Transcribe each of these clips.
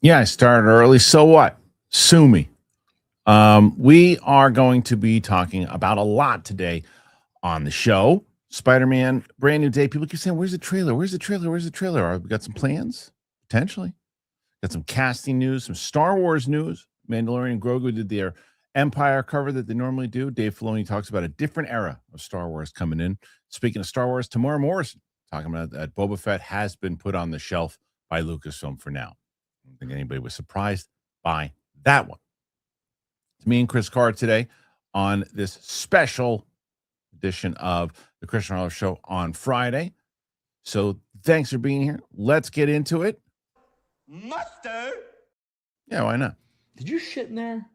Yeah, I started early. So what? Sue me. We are going to be talking about a lot today on the show. Spider-Man, brand new day. People keep saying, "Where's the trailer? Where's the trailer? Where's the trailer?" We got some plans, potentially. Got some casting news, some Star Wars news. Mandalorian and Grogu did their Empire cover that they normally do. Dave Filoni talks about a different era of Star Wars coming in. Speaking of Star Wars, Tamara Morrison talking about that Boba Fett has been put on the shelf by Lucasfilm for now. I don't think anybody was surprised by that one. It's me and Chris Carr today on this special edition of the Kristian Harloff Show on Friday. So thanks for being here. Let's get into it. Mustard? Yeah, why not? Did you shit in there?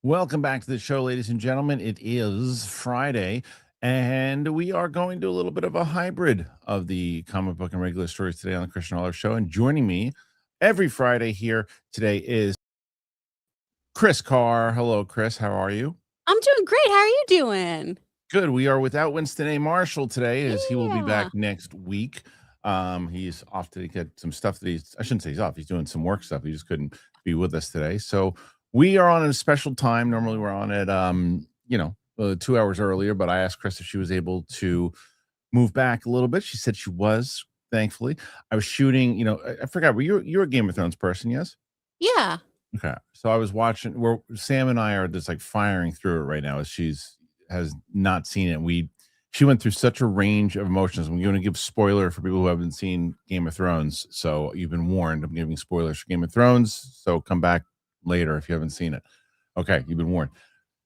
Welcome back to the show, ladies and gentlemen. It is Friday, and we are going to do a little bit of a hybrid of the comic book and regular stories today on the Kristian Harloff Show. And joining me every Friday here today is Chris Carr. Hello, Chris. How are you? I'm doing great. How are you doing? Good. We are without Winston A. Marshall today, as he will be back next week. He's off to get some stuff that I shouldn't say he's off. He's doing some work stuff. He just couldn't be with us today. So we are on a special time. Normally we're on at 2 hours earlier, but I asked Chris if she was able to move back a little bit. She said she was, thankfully. I was shooting, I forgot, you're a Game of Thrones person, yes? Yeah. Okay. So I was watching where Sam and I are just like firing through it right now as has not seen it. She went through such a range of emotions. I'm going to give spoiler for people who haven't seen Game of Thrones. So you've been warned. I'm giving spoilers for Game of Thrones. So come back later if you haven't seen it. Okay, you've been warned.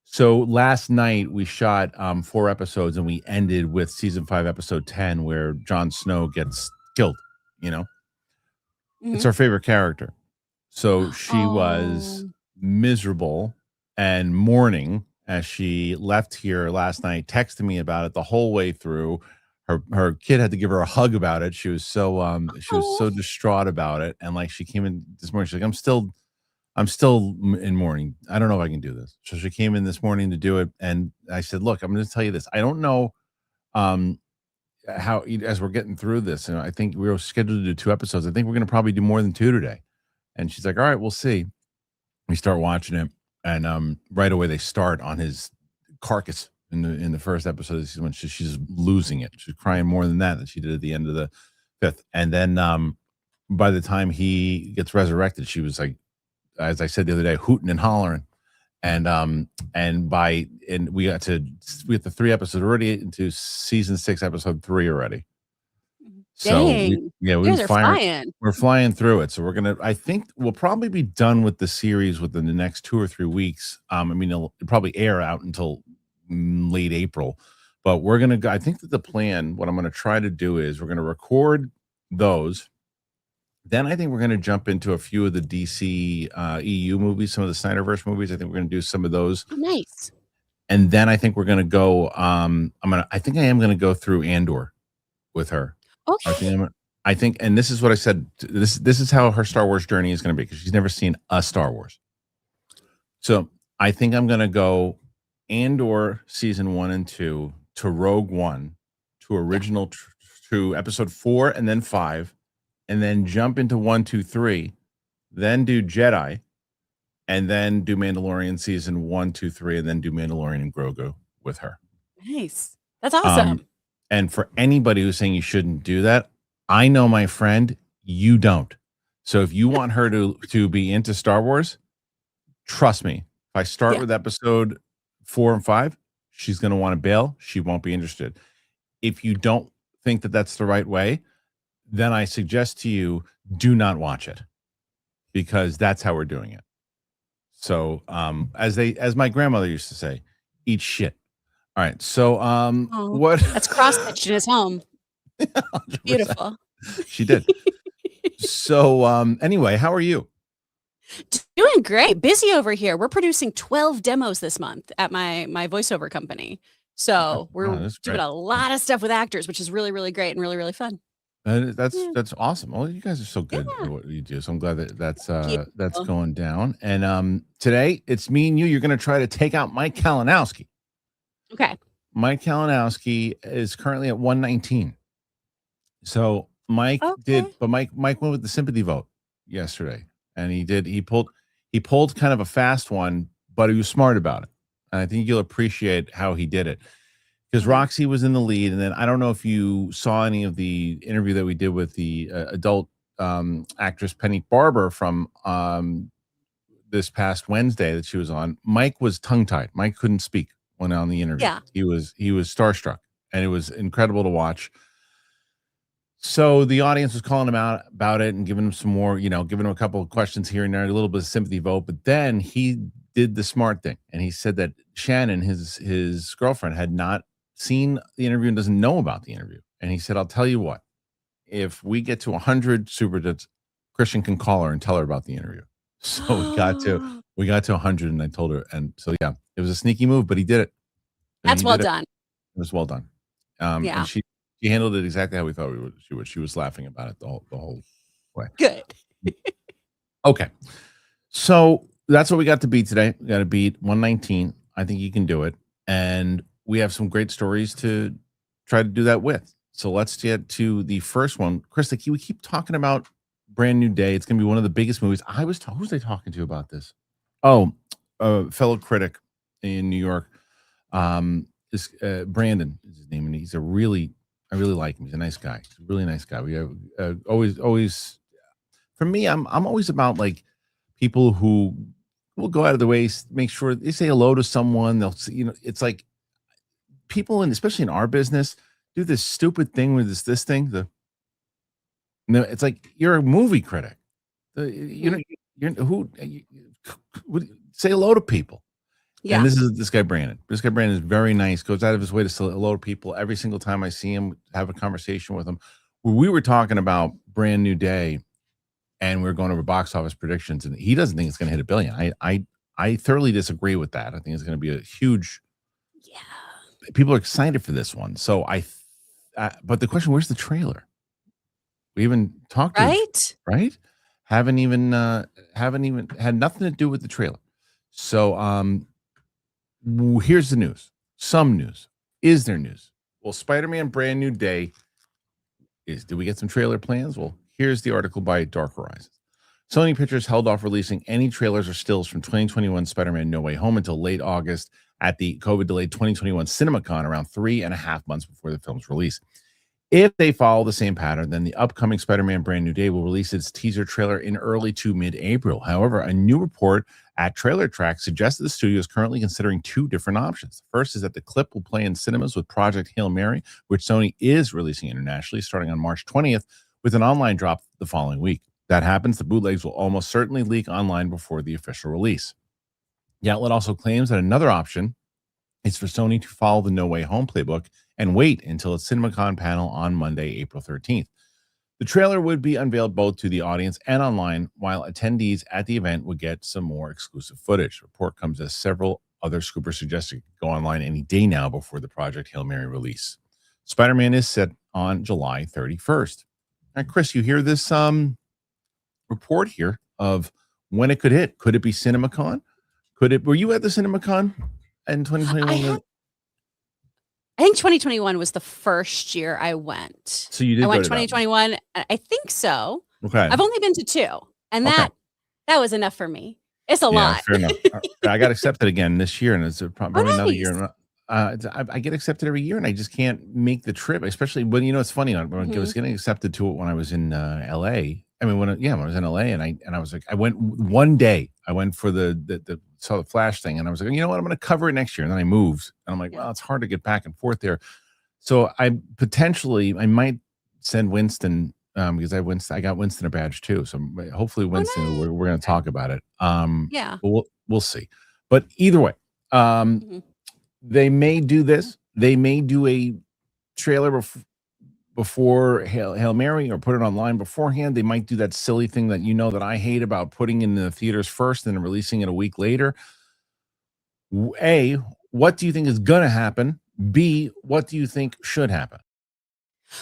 So last night we shot 4 episodes and we ended with season 5, episode 10, where Jon Snow gets killed. It's our favorite character. So she was miserable and mourning as she left here last night, texting me about it the whole way through. Her kid had to give her a hug about it. She was so distraught about it. And like she came in this morning, she's like, I'm still in mourning. I don't know if I can do this. So she came in this morning to do it. And I said, look, I'm going to tell you this. I don't know how, as we're getting through this, and I think we were scheduled to do 2 episodes. I think we're going to probably do more than 2 today. And she's like, all right, we'll see. We start watching it. And right away they start on his carcass in the first episode. This is when she's losing it. She's crying more than she did at the end of the 5th. And then by the time he gets resurrected, she was like, as I said the other day, hooting and hollering. And we got the 3 episodes already into season 6, episode 3 already. Dang. We're flying through it. So I think we'll probably be done with the series within the next 2 or 3 weeks. It'll probably air out until late April, but we're going to go. I think that the plan, what I'm going to try to do is we're going to record those. Then I think we're going to jump into a few of the DC EU movies, some of the Snyderverse movies. I think we're going to do some of those. Oh, nice. And then I think we're going to go. I think I am going to go through Andor with her. Okay. I think, and this is what I said. This is how her Star Wars journey is going to be, because she's never seen a Star Wars. So I think I'm going to go Andor season 1 and 2 to Rogue One to original to episode 4 and then 5. And then jump into 1, 2, 3, then do Jedi, and then do Mandalorian season 1, 2, 3, and then do Mandalorian and Grogu with her. Nice. That's awesome. And for anybody who's saying you shouldn't do that, I know, my friend, you don't. So if you want her to be into Star Wars, trust me. If I start with episode 4 and 5, she's going to want to bail. She won't be interested. If you don't think that that's the right way, then I suggest to you, do not watch it, because that's how we're doing it. So, as my grandmother used to say, eat shit. All right. So, what? That's cross-stitched in his home. 100%. Beautiful. She did. So, anyway, how are you? Doing great. Busy over here. We're producing 12 demos this month at my voiceover company. So we're doing a lot of stuff with actors, which is really, really great and really, really fun. That's awesome. Well, you guys are so good at what you do. So I'm glad that's going down. And today it's me and you. You're going to try to take out Mike Kalinowski. Okay. Mike Kalinowski is currently at 119. So Mike Okay. Mike went with the sympathy vote yesterday, and he pulled kind of a fast one, but he was smart about it. And I think you'll appreciate how he did it. Because Roxy was in the lead, and then I don't know if you saw any of the interview that we did with the adult actress Penny Barber from this past Wednesday that she was on. Mike was tongue-tied. Mike couldn't speak when on the interview. Yeah. He was starstruck, and it was incredible to watch. So the audience was calling him out about it and giving him some more, giving him a couple of questions here and there, a little bit of sympathy vote. But then he did the smart thing, and he said that Shannon, his girlfriend, had not seen the interview and doesn't know about the interview. And he said, "I'll tell you what, if we get to 100 super chats, Kristian can call her and tell her about the interview." So we got to 100, and I told her, and so yeah, it was a sneaky move, but he did it. That's well done. It was well done. Yeah. And she handled it exactly how we thought she would. She was laughing about it the whole way. Good. Okay, so that's what we got to beat today. We got to beat 119. I think you can do it, and we have some great stories to try to do that with. So let's get to the first one. Chris, we keep talking about Brand New Day. It's going to be one of the biggest movies. Who was I talking to about this? Oh, a fellow critic in New York. Is Brandon is his name, and I really like him. He's a nice guy. He's a really nice guy. We have always for me, I'm always about like people who will go out of their way, make sure they say hello to someone. They'll see, it's like people, and especially in our business, do this stupid thing with this thing. It's like you're a movie critic. You're who say hello to people. Yeah. And this guy Brandon. This guy Brandon is very nice. Goes out of his way to say hello to people every single time I see him. Have a conversation with him. We were talking about Brand New Day, and we were going over box office predictions, and he doesn't think it's going to hit $1 billion. I thoroughly disagree with that. I think it's going to be a huge. Yeah. People are excited for this one. So but the question: where's the trailer? We even talked right? Haven't even had nothing to do with the trailer. So here's the news. Some news. Is there news? Well, Spider-Man Brand New Day do we get some trailer plans? Well, here's the article by Dark Horizons. Sony Pictures held off releasing any trailers or stills from 2021 Spider-Man No Way Home until late August at the COVID-delayed 2021 CinemaCon, around 3.5 months before the film's release. If they follow the same pattern, then the upcoming Spider-Man Brand New Day will release its teaser trailer in early to mid-April. However, a new report at Trailer Track suggests that the studio is currently considering two different options. The first is that the clip will play in cinemas with Project Hail Mary, which Sony is releasing internationally starting on March 20th, with an online drop the following week. If that happens, the bootlegs will almost certainly leak online before the official release. The outlet also claims that another option is for Sony to follow the No Way Home playbook and wait until its CinemaCon panel on Monday, April 13th. The trailer would be unveiled both to the audience and online, while attendees at the event would get some more exclusive footage. The report comes as several other scoopers suggest it could go online any day now before the Project Hail Mary release. Spider-Man is set on July 31st. Now, Chris, you hear this report here of when it could hit. Could it be CinemaCon? Were you at the CinemaCon in 2021? I think 2021 was the first year I went. So you did. I went 2021. I think so. Okay. I've only been to 2, and that was enough for me. It's a lot. Fair enough. I got accepted again this year, and it's probably another year. I get accepted every year, and I just can't make the trip. Especially when it's funny. When I was getting accepted to it when I was in LA. I mean, when I was in LA, and I was like, I went one day. I went for the saw the Flash thing, and I was like, you know what, I'm going to cover it next year. And then I moved, and I'm like, well, it's hard to get back and forth there. So I might send Winston because I got Winston a badge too. So hopefully Winston, we're going to talk about it. Yeah, but we'll see. But either way, they may do this. They may do a trailer before Hail Mary or put it online beforehand. They might do that silly thing that that I hate about putting in the theaters first and then releasing it a week later. A, what do you think is going to happen? B, what do you think should happen?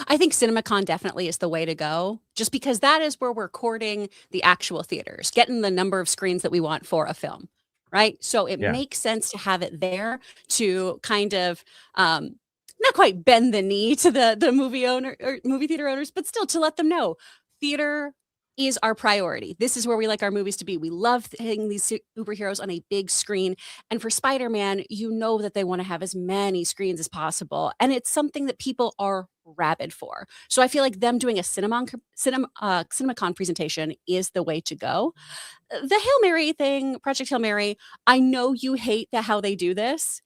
I think CinemaCon definitely is the way to go, just because that is where we're courting the actual theaters, getting the number of screens that we want for a film, right? So it makes sense to have it there to kind of not quite bend the knee to the movie owner or movie theater owners, but still to let them know theater is our priority. This is where we like our movies to be. We love seeing these superheroes on a big screen. And for Spider-Man, you know that they want to have as many screens as possible. And it's something that people are rabid for. So I feel like them doing a CinemaCon presentation is the way to go. The Hail Mary thing, Project Hail Mary, I know you hate how they do this.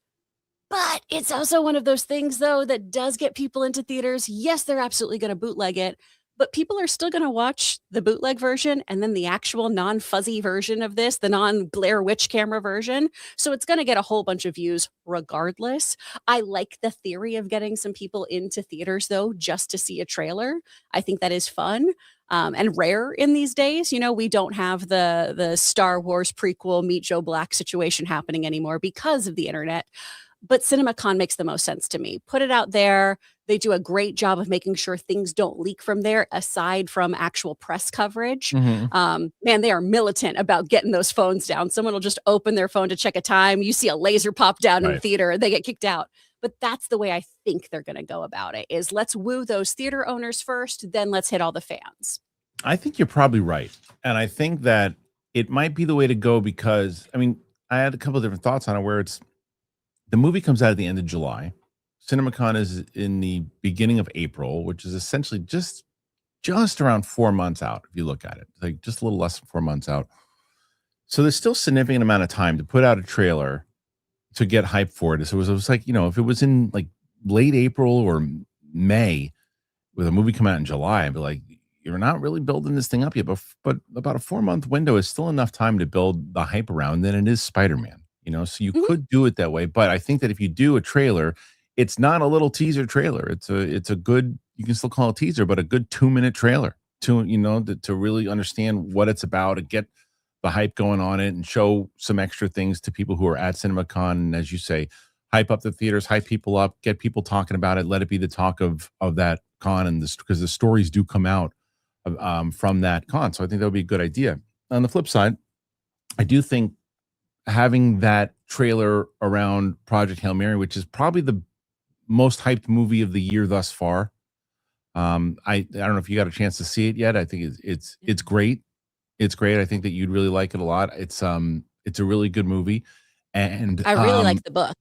But it's also one of those things, though, that does get people into theaters. Yes, they're absolutely going to bootleg it, but people are still going to watch the bootleg version and then the actual non-fuzzy version of this, the non-Blair Witch camera version. So it's going to get a whole bunch of views regardless. I like the theory of getting some people into theaters, though, just to see a trailer. I think that is fun. And rare in these days. You know, we don't have the Star Wars prequel Meet Joe Black situation happening anymore because of the internet. But CinemaCon makes the most sense to me. Put it out there. They do a great job of making sure things don't leak from there, aside from actual press coverage. Man, they are militant about getting those phones down. Someone will just open their phone to check a time. You see a laser pop down in the theater and they get kicked out. But that's the way I think they're going to go about it, is let's woo those theater owners first, then let's hit all the fans. I think you're probably right. And I think that it might be the way to go because, I mean, I had a couple of different thoughts on it where it's, the movie comes out at the end of July. CinemaCon is in the beginning of April, which is essentially just around 4 months out. If you look at it, like just a little less than 4 months out. So there's still a significant amount of time to put out a trailer to get hype for it. So it was like, you know, if it was in like late April or May with a movie come out in July, I'd be like, you're not really building this thing up yet, but about a 4-month window is still enough time to build the hype around. Then it is Spider-Man. You know, so you could do it that way, but I think that if you do a trailer, it's not a little teaser trailer. It's a good, you can still call it a teaser, but a good 2-minute trailer to, you know, to really understand what it's about and get the hype going on it and show some extra things to people who are at CinemaCon. And as you say, hype up the theaters, hype people up, get people talking about it, let it be the talk of that con, and this, because the stories do come out from that con. So I think that would be a good idea. On the flip side, I do think having that trailer around Project Hail Mary, which is probably the most hyped movie of the year thus far. I don't know if you got a chance to see it yet. I think it's great. It's great. I think that you'd really like it a lot. It's a really good movie, and I really like the book.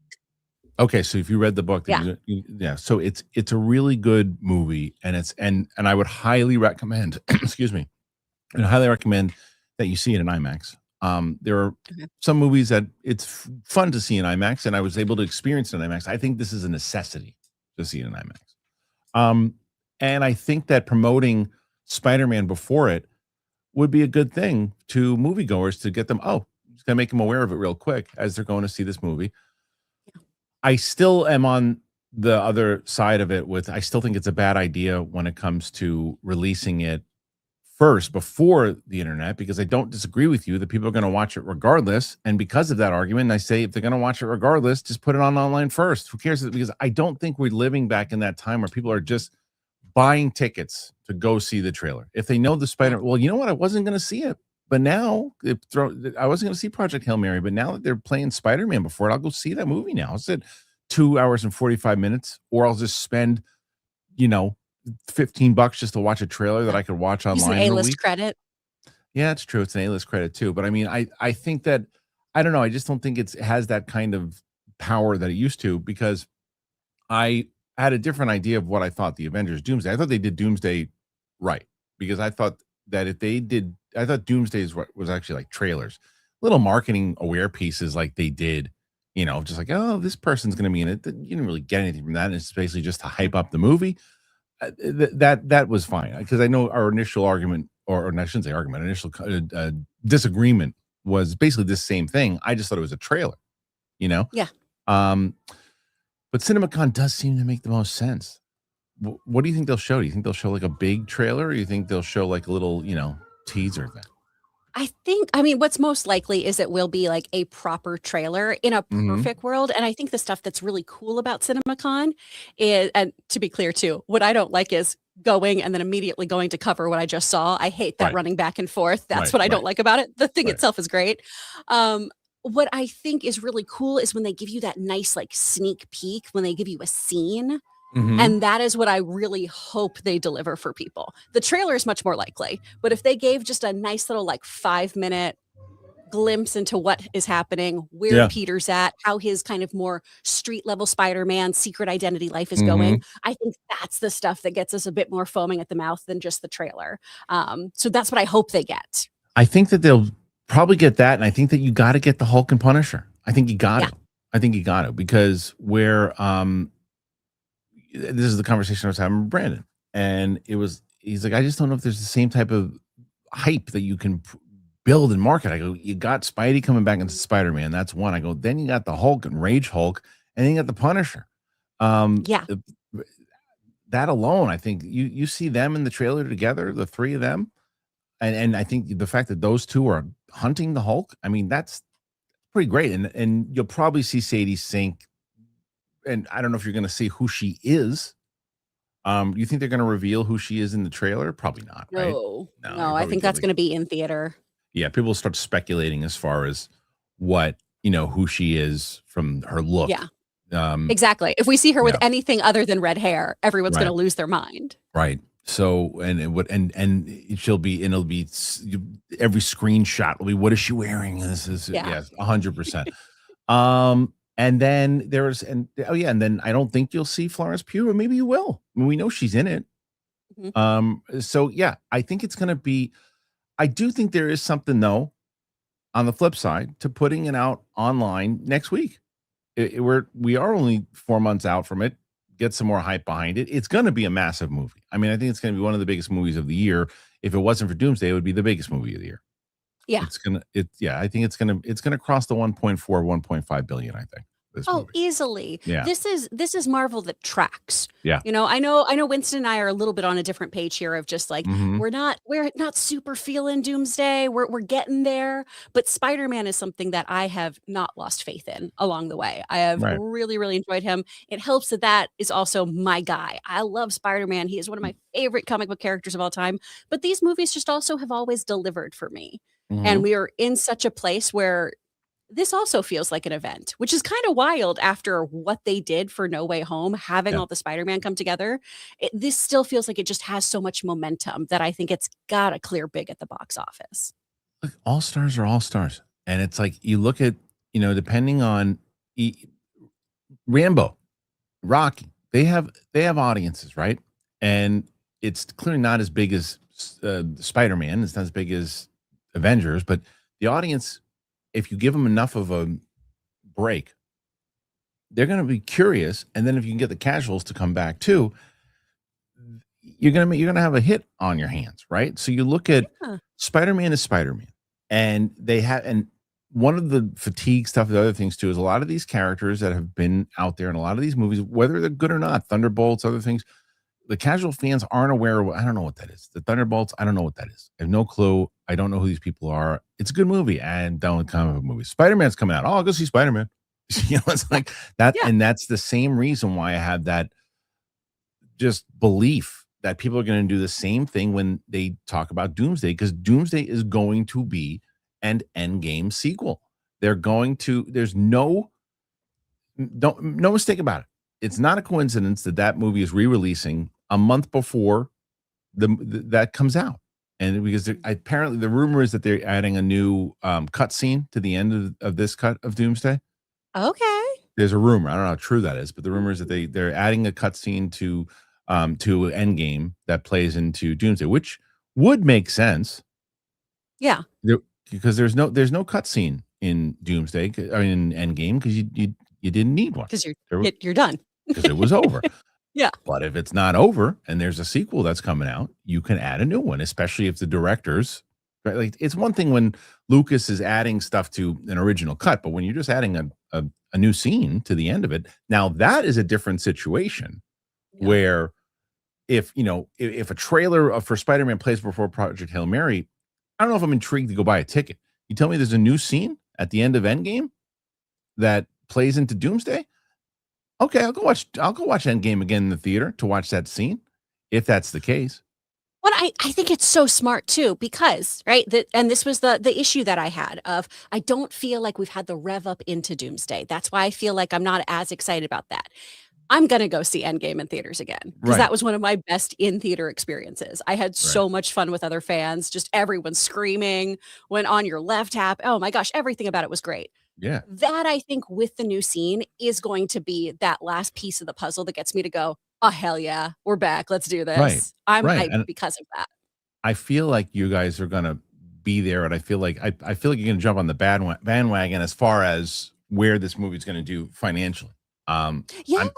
Okay, so if you read the book, yeah. So it's a really good movie, and I would highly recommend. Excuse me, and I highly recommend that you see it in IMAX. There are some movies that it's fun to see in IMAX, and I was able to experience it in IMAX. I think this is a necessity to see it in IMAX. And I think that promoting Spider-Man before it would be a good thing to moviegoers to get them, just gonna make them aware of it real quick as they're going to see this movie. I still am on the other side of it I still think it's a bad idea when it comes to releasing it first before the internet, because I don't disagree with you that people are going to watch it regardless. And because of that argument, I say if they're going to watch it regardless, just put it on online first. Who cares? Because I don't think we're living back in that time where people are just buying tickets to go see the trailer. If they know the Spider, well, you know what? I wasn't going to see it, but now I wasn't going to see Project Hail Mary, but now that they're playing Spider-Man before it, I'll go see that movie now. It's at 2 hours and 45 minutes, or I'll just spend, you know, $15 just to watch a trailer that I could watch online. Use an A-list credit. Yeah, it's true. It's an A-list credit too. But I mean, I think that, I don't know. I just don't think it has that kind of power that it used to, because I had a different idea of what I thought the Avengers Doomsday. I thought they did Doomsday right, because I thought that if they did, I thought Doomsday was actually like trailers, little marketing aware pieces like they did, you know, just like, oh, this person's going to be in it. You didn't really get anything from that. And it's basically just to hype up the movie. That was fine, because I know our initial argument, or I shouldn't say argument, initial disagreement was basically this same thing. I just thought it was a trailer, you know? Yeah. But CinemaCon does seem to make the most sense. What do you think they'll show? Do you think they'll show like a big trailer, or do you think they'll show like a little, you know, teaser thing? I mean, what's most likely is it will be like a proper trailer in a perfect world. And I think the stuff that's really cool about CinemaCon is, and to be clear too, what I don't like is going and then immediately going to cover what I just saw. I hate that running back and forth. That's what I don't like about it. The thing itself is great. what I think is really cool is when they give you that nice like sneak peek, when they give you a scene. Mhm. And that is what I really hope they deliver for people. The trailer is much more likely, but if they gave just a nice little like 5-minute glimpse into what is happening, where Yeah. Peter's at, how his kind of more street level Spider-Man secret identity life is Mhm. going, I think that's the stuff that gets us a bit more foaming at the mouth than just the trailer. So that's what I hope they get. I think that they'll probably get that, and I think that you got to get the Hulk and Punisher. I think you got Yeah. to. I think you got to because this is the conversation I was having with Brandon, and he's like, I just don't know if there's the same type of hype that you can build and market. I go, you got Spidey coming back into Spider-Man. That's one. I go, then you got the Hulk and Rage Hulk, and then you got the Punisher. Yeah. That alone, I think you see them in the trailer together, the three of them, and I think the fact that those two are hunting the Hulk, I mean, that's pretty great. And you'll probably see Sadie Sink, and I don't know if you're going to see who she is. You think they're going to reveal who she is in the trailer? Probably not, right? No, No, no, I think that's going to be in theater. Yeah, people start speculating as far as what who she is from her look. Yeah. Exactly. If we see her with Yeah. anything other than red hair, everyone's Right. going to lose their mind. Right. So and it would and she'll be and it'll be every screenshot will be what is she wearing? This is Yeah. 100%. And then and then I don't think you'll see Florence Pugh, but maybe you will. I mean, we know she's in it. Mhm. So yeah, I think it's gonna be. I do think there is something though, on the flip side, to putting it out online next week. We are only 4 months out from it. Get some more hype behind it. It's going to be a massive movie. I mean, I think it's going to be one of the biggest movies of the year. If it wasn't for Doomsday, it would be the biggest movie of the year. Yeah. I think it's gonna cross the 1.4, 1.5 billion. I think this Oh, movie. easily. Yeah. This is Marvel that tracks. Yeah. I know Winston and I are a little bit on a different page here of just like Mhm. we're not super feeling Doomsday. We're getting there, but Spider-Man is something that I have not lost faith in along the way. I have Right. really, really enjoyed him. It helps that is also my guy. I love Spider-Man. He is one of my favorite comic book characters of all time, but these movies just also have always delivered for me. And Mhm. we are in such a place where this also feels like an event, which is kind of wild after what they did for No Way Home, having Yeah. all the Spider-Man come together. This still feels like it just has so much momentum that I think it's got to clear big at the box office. Look, all stars are all stars, and it's like you look at depending on Rambo, Rocky, they have audiences, right? And it's clearly not as big as Spider-Man. It's not as big as Avengers, but the audience, if you give them enough of a break, they're going to be curious. And then if you can get the casuals to come back too, you're going to have a hit on your hands, right? So you look at Yeah. Spider-Man is Spider-Man, and one of the fatigue stuff, the other things too, is a lot of these characters that have been out there in a lot of these movies, whether they're good or not, Thunderbolts, other things, the casual fans aren't aware of. I don't know what that is. The Thunderbolts, I don't know what that is. I have no clue. I don't know who these people are. It's a good movie, and down with comic book movies. Spider-Man's coming out. Oh, I'll go see Spider-Man. It's like that, Yeah. and that's the same reason why I have that just belief that people are going to do the same thing when they talk about Doomsday, because Doomsday is going to be an Endgame sequel. There's no mistake about it. It's not a coincidence that movie is re-releasing a month before that comes out. And because apparently the rumor is that they're adding a new cut scene to the end of this cut of Doomsday. Okay. There's a rumor. I don't know how true that is, but the rumor is that they're adding a cutscene to Endgame that plays into Doomsday, which would make sense. Yeah. Because there's no cutscene in Doomsday, I mean in Endgame, because you didn't need one Because you're done. because it was over. Yeah. But if it's not over and there's a sequel that's coming out, you can add a new one, especially if the directors. Right? Like it's one thing when Lucas is adding stuff to an original cut, but when you're just adding a new scene to the end of it, now that is a different situation. Yeah. Where if a trailer for Spider-Man plays before Project Hail Mary, I don't know if I'm intrigued to go buy a ticket. You tell me there's a new scene at the end of Endgame that plays into Doomsday. Okay, I'll go watch Endgame again in the theater to watch that scene, if that's the case. But I think it's so smart too, because and this was the issue that I had of I don't feel like we've had the rev up into Doomsday. That's why I feel like I'm not as excited about that. I'm gonna go see Endgame in theaters again because Right. that was one of my best in theater experiences. I had Right. so much fun with other fans, just everyone screaming when on your left tap. Oh my gosh, everything about it was great. Yeah. That I think with the new scene is going to be that last piece of the puzzle that gets me to go, oh hell yeah, we're back. Let's do Right. this. I'm Right. hyped And because of that. I feel like you guys are gonna be there, and I feel like I feel like you're gonna jump on the bandwagon as far as where this movie's gonna do financially. Yeah.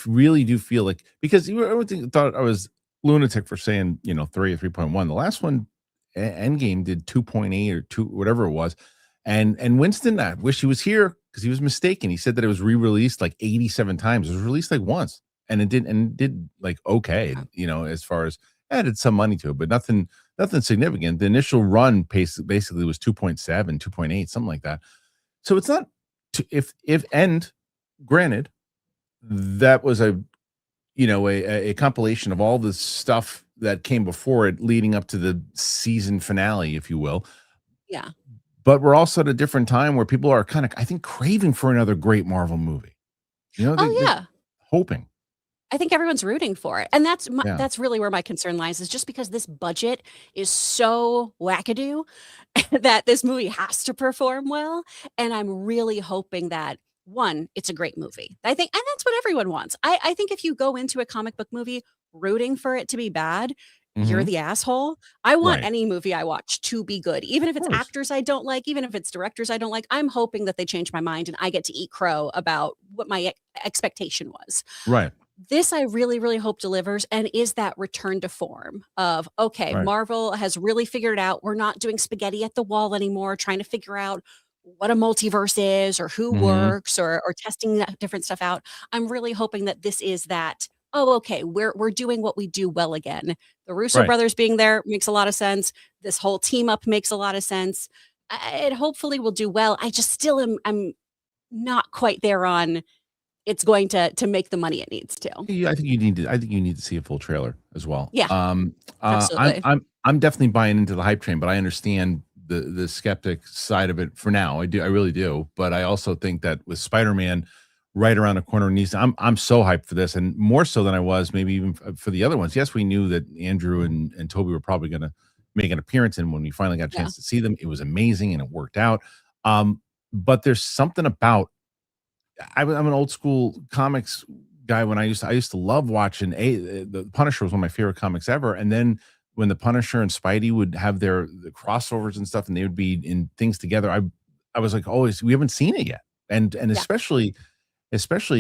Really do feel like because everything thought I was lunatic for saying 3 or 3.1. The last one, Endgame, did 2.8 or 2 whatever it was, and Winston, I wish he was here because he was mistaken. He said that it was re-released like 87 times. It was released like once, and it did like okay, as far as added some money to it, but nothing significant. The initial run pace basically was 2.7, 2.8, something like that. So it's not if and granted that was a compilation of all the stuff that came before it leading up to the season finale, if you will. Yeah. But we're also at a different time where people are kind of, I think, craving for another great Marvel movie. They're Yeah. hoping. I think everyone's rooting for it. And Yeah. that's really where my concern lies is just because this budget is so wackadoo that this movie has to perform well. And I'm really hoping that one, it's a great movie. I think, and that's what everyone wants. I think if you go into a comic book movie rooting for it to be bad, you're Mhm. the asshole. I want Right. any movie I watch to be good, even if Of it's course. actors I don't like, even if it's directors I don't like. I'm hoping that they change my mind and I get to eat crow about what my expectation was. Right. This I really, really hope delivers and is that return to form of, okay, Right. Marvel has really figured out we're not doing spaghetti at the wall anymore, trying to figure out what a multiverse is or who Mhm. works or testing that different stuff out. I'm really hoping that this is that, oh, okay, we're doing what we do well again. The Russo Right. brothers being there makes a lot of sense. This whole team up makes a lot of sense. It hopefully will do well. I just still I'm not quite there on it's going to make the money it needs to. Yeah, I think you need to see a full trailer as well. Yeah, I'm absolutely. I'm I'm definitely buying into the hype train, but I understand the skeptic side of it for now. I really do. But I also think that with Spider-Man right around the corner needs I'm so hyped for this, and more so than I was maybe even for the other ones. Yes, we knew that Andrew and Toby were probably gonna make an appearance, and when we finally got a Yeah. chance to see them, it was amazing and it worked out. But there's something about I'm an old school comics guy. When I used to love watching the Punisher was one of my favorite comics ever. And then when the Punisher and Spidey would have the crossovers and stuff, and they would be in things together, I was like, oh, we haven't seen it yet. And Yeah. especially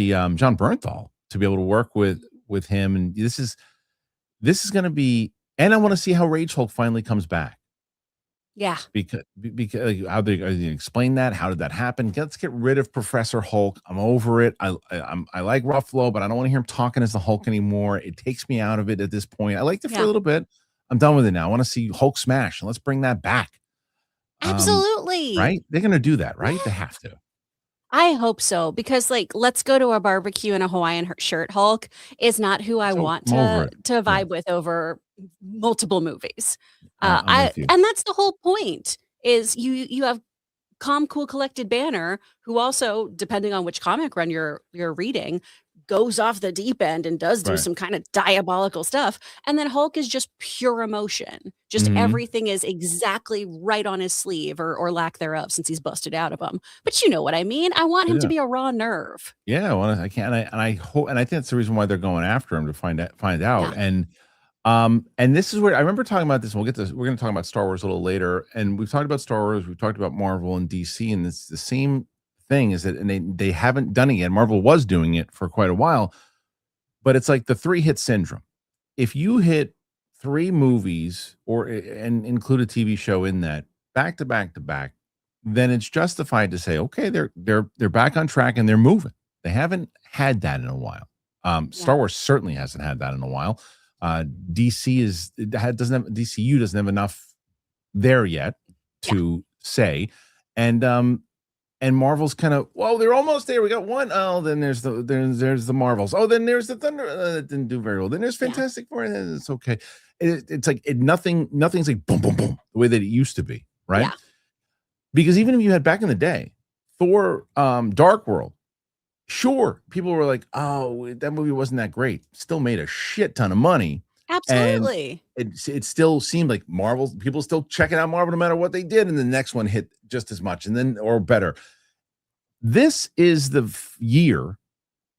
John Bernthal to be able to work with him, and this is going to be. And I want to see how Rage Hulk finally comes back. Yeah. Because like, how they are they gonna explain that? How did that happen? Let's get rid of Professor Hulk. I'm over it. I like Ruffalo, but I don't want to hear him talking as the Hulk anymore. It takes me out of it at this point. I liked it for a Yeah. little bit. I'm done with it now. I want to see Hulk smash, and let's bring that back. Um, Absolutely. right? They're gonna do that, right? They Yeah. have to. I hope so because let's go to a barbecue in a Hawaiian shirt Hulk is not who I So want I'm over to it. to Yeah, vibe with over multiple movies. I'm I with you. and that's the whole point is you have calm, cool, collected Banner, who also, depending on which comic run you're reading, goes off the deep end and does do Right. some kind of diabolical stuff. And then Hulk is just pure emotion. Just Mhm. everything is exactly right on his sleeve or lack thereof since he's busted out of them. But you know what I mean? I want him to Yeah. be a raw nerve. Yeah, well, I can't, and I hope, and I think that's the reason why they're going after him to find out. Yeah. And this is where I remember talking about this. And we'll get this. We're going to talk about Star Wars a little later, and we've talked about Star Wars. We've talked about Marvel and DC, and it's the same thing. Is that and they haven't done it yet. Marvel was doing it for quite a while, but it's like the three hit syndrome. If you hit three movies and include a TV show in that back to back to back, then it's justified to say, okay, they're back on track and they're moving. They haven't had that in a while. Yeah. Star Wars certainly hasn't had that in a while. DC doesn't have DCU doesn't have enough there yet Yeah. to say, and and Marvel's kind of, well, they're almost there. We got one. Oh, then there's the Marvels. Oh, then there's the Thunder. That didn't do very well. Then there's Fantastic Four, and it's okay. It's like nothing's like boom, boom, boom the way that it used to be, right? Yeah. Because even if you had back in the day, Thor, Dark World, sure, people were like, oh, that movie wasn't that great. Still made a shit ton of money. Absolutely. And it still seemed like Marvel, people still checking out Marvel no matter what they did, and the next one hit just as much, and then or better. This is the year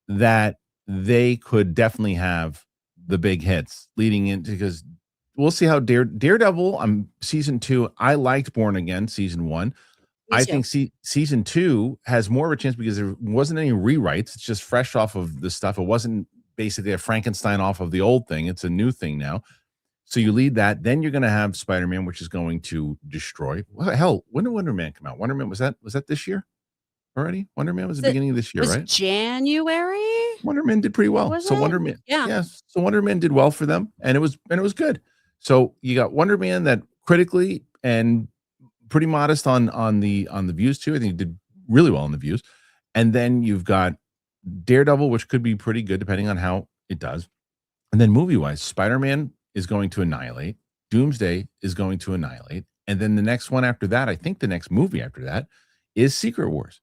that they could definitely have the big hits leading into, because we'll see how Daredevil. I'm season 2. I liked Born Again season 1. I think season 2 has more of a chance because there wasn't any rewrites. It's just fresh off of the stuff. It wasn't basically a Frankenstein off of the old thing. It's a new thing now. So you lead that. Then you're going to have Spider-Man, which is going to destroy. Well, hell, when did Wonder Man come out? Wonder Man, was that this year already? Wonder Man was the beginning of this year, right? January. Wonder Man did pretty well. Was So it? Wonder Man, Yeah. So Wonder Man did well for them, and it was good. So you got Wonder Man that critically and pretty modest on the views too. I think it did really well on the views. And then you've got Daredevil, which could be pretty good depending on how it does. And then movie-wise, Spider-Man is going to annihilate. Doomsday is going to annihilate. And then the next one after that, I think the next movie after that is Secret Wars.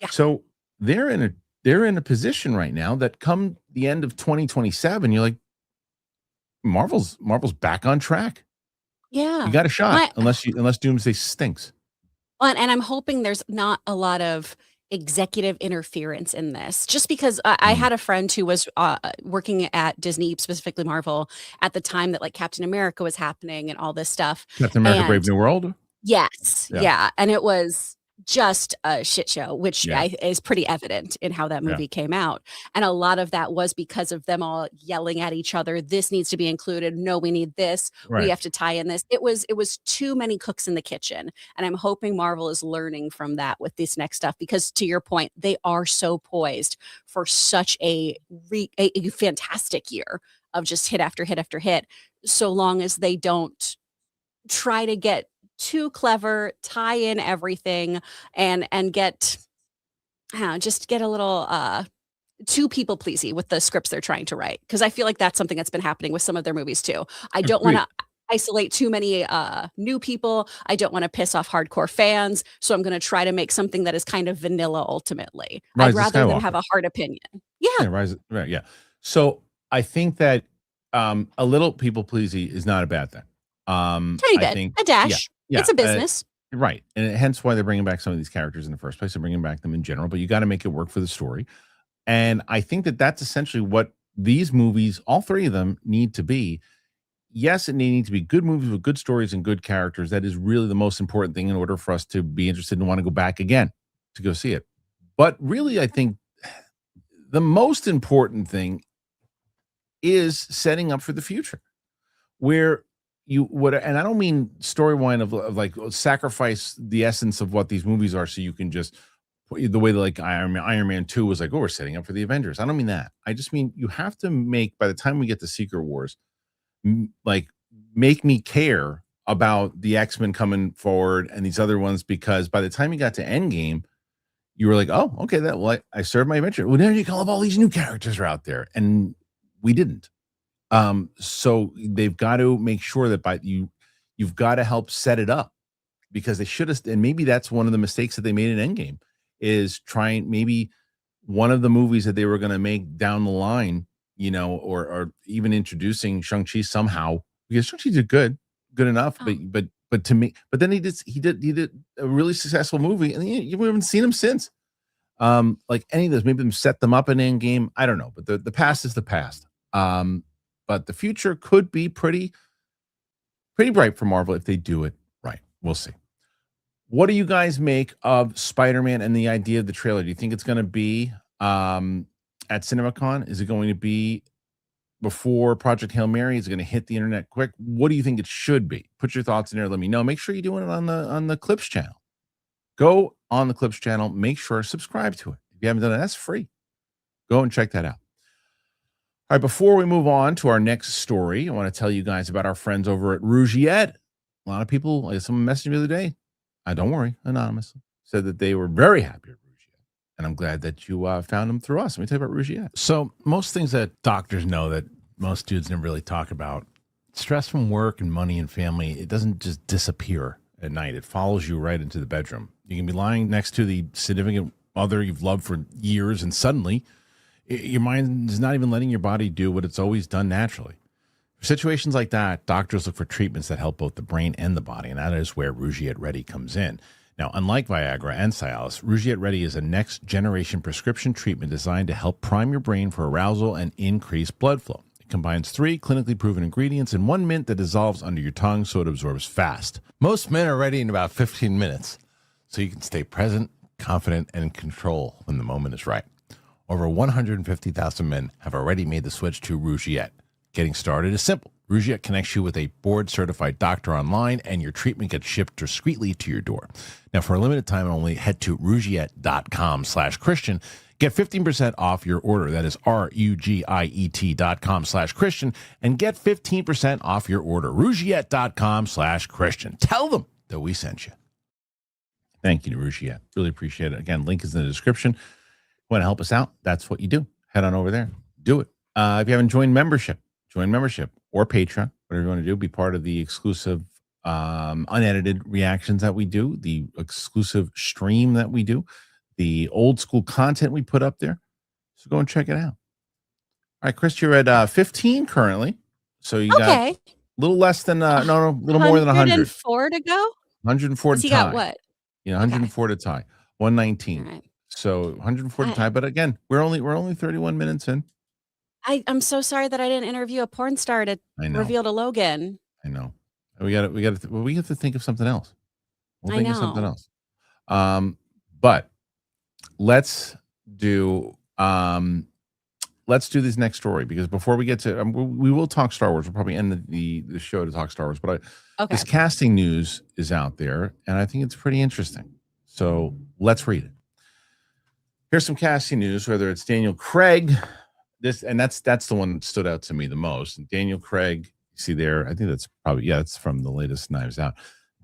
Yeah. So they're in a position right now that come the end of 2027, you're like, Marvel's back on track. Yeah. You got a shot, unless Doomsday stinks. And I'm hoping there's not a lot of executive interference in this, just because I had a friend who was working at Disney, specifically Marvel, at the time that like Captain America was happening and all this stuff. Captain America: Brave New World. Yes, Yeah. yeah, and it was just a shit show, which is pretty evident in how that movie came out. And a lot of that was because of them all yelling at each other. This needs to be included. No, we need this. Right. We have to tie in this. It was too many cooks in the kitchen. And I'm hoping Marvel is learning from that with this next stuff, because to your point, they are so poised for such a fantastic year of just hit after hit after hit, so long as they don't try to get too clever, tie in everything, and get just get a little too people pleasy with the scripts they're trying to write, because I feel like that's something that's been happening with some of their movies too. I don't want to isolate too many new people. I don't want to piss off hardcore fans, so I'm going to try to make something that is kind of vanilla ultimately. I'd rather than have a hard opinion. Yeah. So I think that a little people pleasy is not a bad thing. Tiny bit, a dash. Yeah, it's a business. Right. And hence why they're bringing back some of these characters in the first place. They're bringing back them in general, but you got to make it work for the story. And I think that that's essentially what these movies, all three of them, need to be. Yes, it needs to be good movies with good stories and good characters. That is really the most important thing in order for us to be interested and want to go back again to go see it. But really, I think the most important thing is setting up for the future, where and I don't mean storyline of like sacrifice the essence of what these movies are so you can just, the way that like Iron Man 2 was like, oh, we're setting up for the Avengers. I don't mean that. I just mean you have to make, by the time we get to Secret Wars, like make me care about the X-Men coming forward and these other ones, because by the time you got to Endgame, you were like, oh, okay, I served my adventure. Well, now you call up all these new characters are out there, and we didn't. So they've got to make sure that you've got to help set it up, because they should have, and maybe that's one of the mistakes that they made in Endgame, is trying maybe one of the movies that they were going to make down the line, or even introducing Shang-Chi somehow, because Shang-Chi did good enough, but to me, but then he did a really successful movie, and you haven't seen him since. Like any of those, maybe them set them up in Endgame. I don't know, but the past is the past. But the future could be pretty bright for Marvel if they do it right. We'll see. What do you guys make of Spider-Man and the idea of the trailer? Do you think it's going to be at CinemaCon? Is it going to be before Project Hail Mary? Is it going to hit the internet quick? What do you think it should be? Put your thoughts in there. Let me know. Make sure you're doing it on the Clips channel. Go on the Clips channel. Make sure subscribe to it. If you haven't done it, that's free. Go and check that out. All right, before we move on to our next story, I want to tell you guys about our friends over at Rougiette. A lot of people, someone messaged me the other day. Don't worry, anonymous. said that they were very happy with Rougiette. And I'm glad that you found them through us. Let me tell you about Rougiette. So most things that doctors know that most dudes never really talk about, stress from work and money and family, it doesn't just disappear at night. It follows you right into the bedroom. You can be lying next to the significant other you've loved for years, and suddenly your mind is not even letting your body do what it's always done naturally. For situations like that, doctors look for treatments that help both the brain and the body, and that is where Rougiette Ready comes in. Now, unlike Viagra and Cialis, Rougiette Ready is a next-generation prescription treatment designed to help prime your brain for arousal and increase blood flow. It combines 3 clinically proven ingredients in 1 mint that dissolves under your tongue so it absorbs fast. Most men are ready in about 15 minutes, so you can stay present, confident, and in control when the moment is right. Over 150,000 men have already made the switch to Rougiette. Getting started is simple. Rougiette connects you with a board-certified doctor online, and your treatment gets shipped discreetly to your door. Now, for a limited time only, head to Rougiette.com/Christian. Get 15% off your order. That is RUGIET.com/Christian, and get 15% off your order. Rougiette.com/Christian. Tell them that we sent you. Thank you to Rougiette. Really appreciate it. Again, link is in the description. Want to help us out? That's what you do. Head on over there. Do it. If you haven't joined membership, join membership or Patreon, whatever you want to do. Be part of the exclusive unedited reactions that we do, the exclusive stream that we do, the old school content we put up there. So go and check it out. All right, Chris, you're at 15 currently. So you got a little less than, a little more than 100. 104 to go? 104 to tie. He got what? Yeah, 104 to tie. 119. Right. So 104 to tie. But again, we're only 31 minutes in. I'm so sorry that I didn't interview a porn star to reveal to Logan. I know. We have to think of something else. We'll think of something else. But let's do this next story, because before we get to we will talk Star Wars. We'll probably end the show to talk Star Wars, but this casting news is out there, and I think it's pretty interesting. So let's read it. Here's some casting news, whether it's Daniel Craig. That's the one that stood out to me the most. And Daniel Craig, you see there, I think that's probably, it's from the latest Knives Out.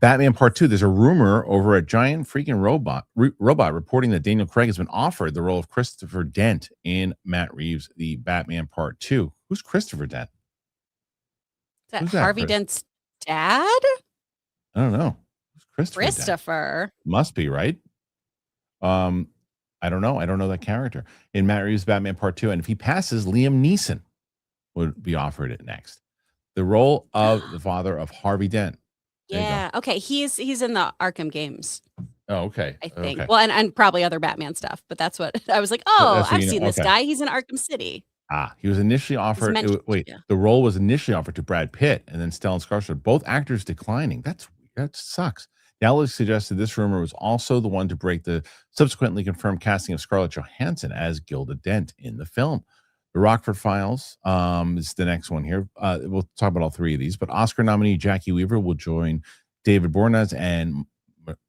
Batman Part 2, there's a rumor over a giant freaking robot reporting that Daniel Craig has been offered the role of Christopher Dent in Matt Reeves' The Batman Part 2. Who's Christopher Dent? Is that Harvey Dent's dad? I don't know. Who's Christopher? Dent? Must be, right? I don't know. I don't know that character in Matt Reeves' Batman Part 2. And if he passes, Liam Neeson would be offered it next. The role of the father of Harvey Dent. Yeah. Okay. He's in the Arkham games. Oh, okay. I think. Okay. Well, and probably other Batman stuff, but that's what I was like. Oh, I've seen this guy. He's in Arkham City. He was initially offered. The role was initially offered to Brad Pitt and then Stellan Skarsgård, both actors declining. That sucks. Dallas suggested this rumor was also the one to break the subsequently confirmed casting of Scarlett Johansson as Gilda Dent in the film. The Rockford Files is the next one here. We'll talk about all 3 of these, but Oscar nominee Jackie Weaver will join David Boreanaz and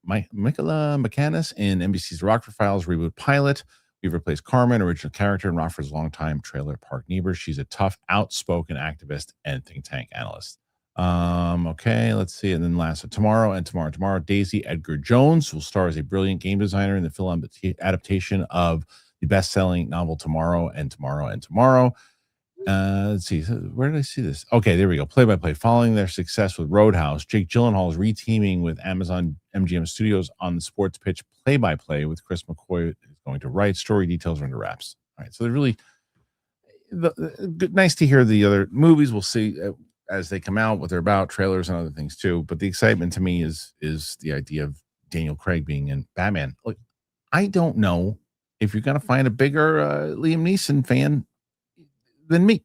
Michaela McCannis in NBC's Rockford Files reboot pilot. Weaver plays Carmen, original character, and Rockford's longtime Trailer Park neighbor. She's a tough, outspoken activist and think tank analyst. Okay, let's see. And then last, tomorrow, Daisy Edgar Jones will star as a brilliant game designer in the film adaptation of the best-selling novel Tomorrow and Tomorrow and Tomorrow. Let's see. Where did I see this? Okay, there we go. Play-by-play. Following their success with Roadhouse, Jake Gyllenhaal is reteaming with Amazon MGM Studios on the sports pitch play-by-play with Chris McCoy is going to write. Story details are under wraps. All right, so they're really nice to hear the other movies. We'll see as they come out what they're about, trailers and other things too. But the excitement to me is the idea of Daniel Craig being in Batman. Look, I don't know if you're going to find a bigger Liam Neeson fan than me.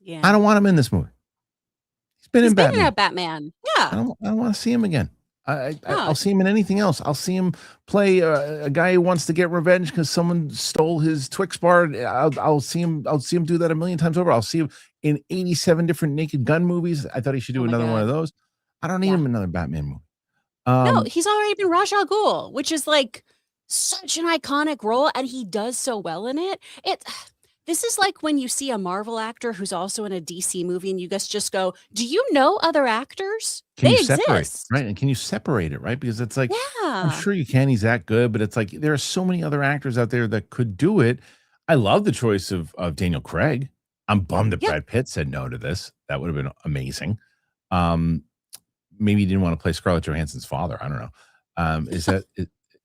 Yeah, I don't want him in this movie. He's been in Batman. Yeah, I don't want to see him again. I'll see him in anything else. I'll see him play a guy who wants to get revenge because someone stole his Twix bar. I'll see him do that a million times over. I'll see him in 87 different Naked Gun movies. I thought he should do another one of those. I don't need him in another Batman movie. No, he's already been Ra's al Ghul, which is like such an iconic role, and he does so well in it. This is like when you see a Marvel actor who's also in a DC movie and you guys just go, do you know other actors? Can They you separate, exist. right? And can you separate it, right? Because it's like, I'm Yeah. sure you can. He's that good, but it's like there are so many other actors out there that could do it. I love the choice of Daniel Craig. I'm bummed that Yeah. Brad Pitt said no to this. That would have been amazing. Maybe he didn't want to play Scarlett Johansson's father. I don't know.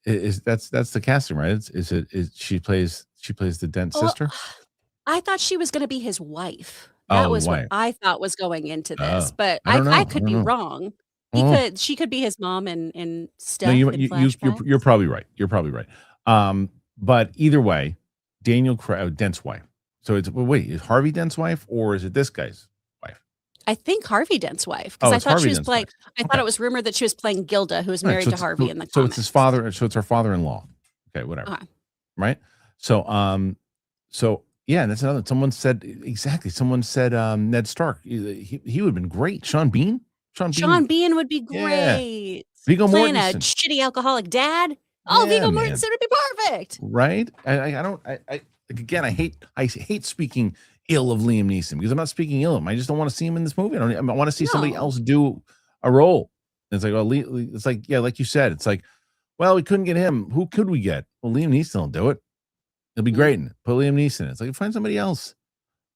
That's the casting, right? Is she plays the Dent Well, sister? I thought she was going to be his wife. Oh, That the was what wife. I thought was going into this, Oh, but I don't know. I I could don't be know. wrong. Oh. She could be his mom in No, stuff in flashbacks. you're probably right. You're probably right. But either way, Daniel Craig, Dent's wife. So it's wait, is Harvey Dent's wife or is it this guy's wife? I think Harvey Dent's wife, because Oh, I it's thought she Harvey was Dent's playing. wife. I thought Okay. it was rumored that she was playing Gilda, who was All right, married to Harvey in the so it's his comics. father. So it's her father-in-law. Okay, whatever. Okay. Right. So yeah, and that's another. Someone said exactly. Someone said Ned Stark. He would have been great. Sean Bean. Sean Bean would be Yeah. great. Viggo Playing a Mortensen. shitty alcoholic dad. Oh, Yeah, Viggo man. Mortensen would be perfect. Right. I don't. Like, again. I hate speaking ill of Liam Neeson because I'm not speaking ill of him. I just don't want to see him in this movie. I want to see somebody No. else do a role. And it's like, well, it's like, yeah, like you said, it's like, well, we couldn't get him. Who could we get? Well, Liam Neeson will do it. He'll be great in it. Put Liam Neeson in it. It's like, find somebody else.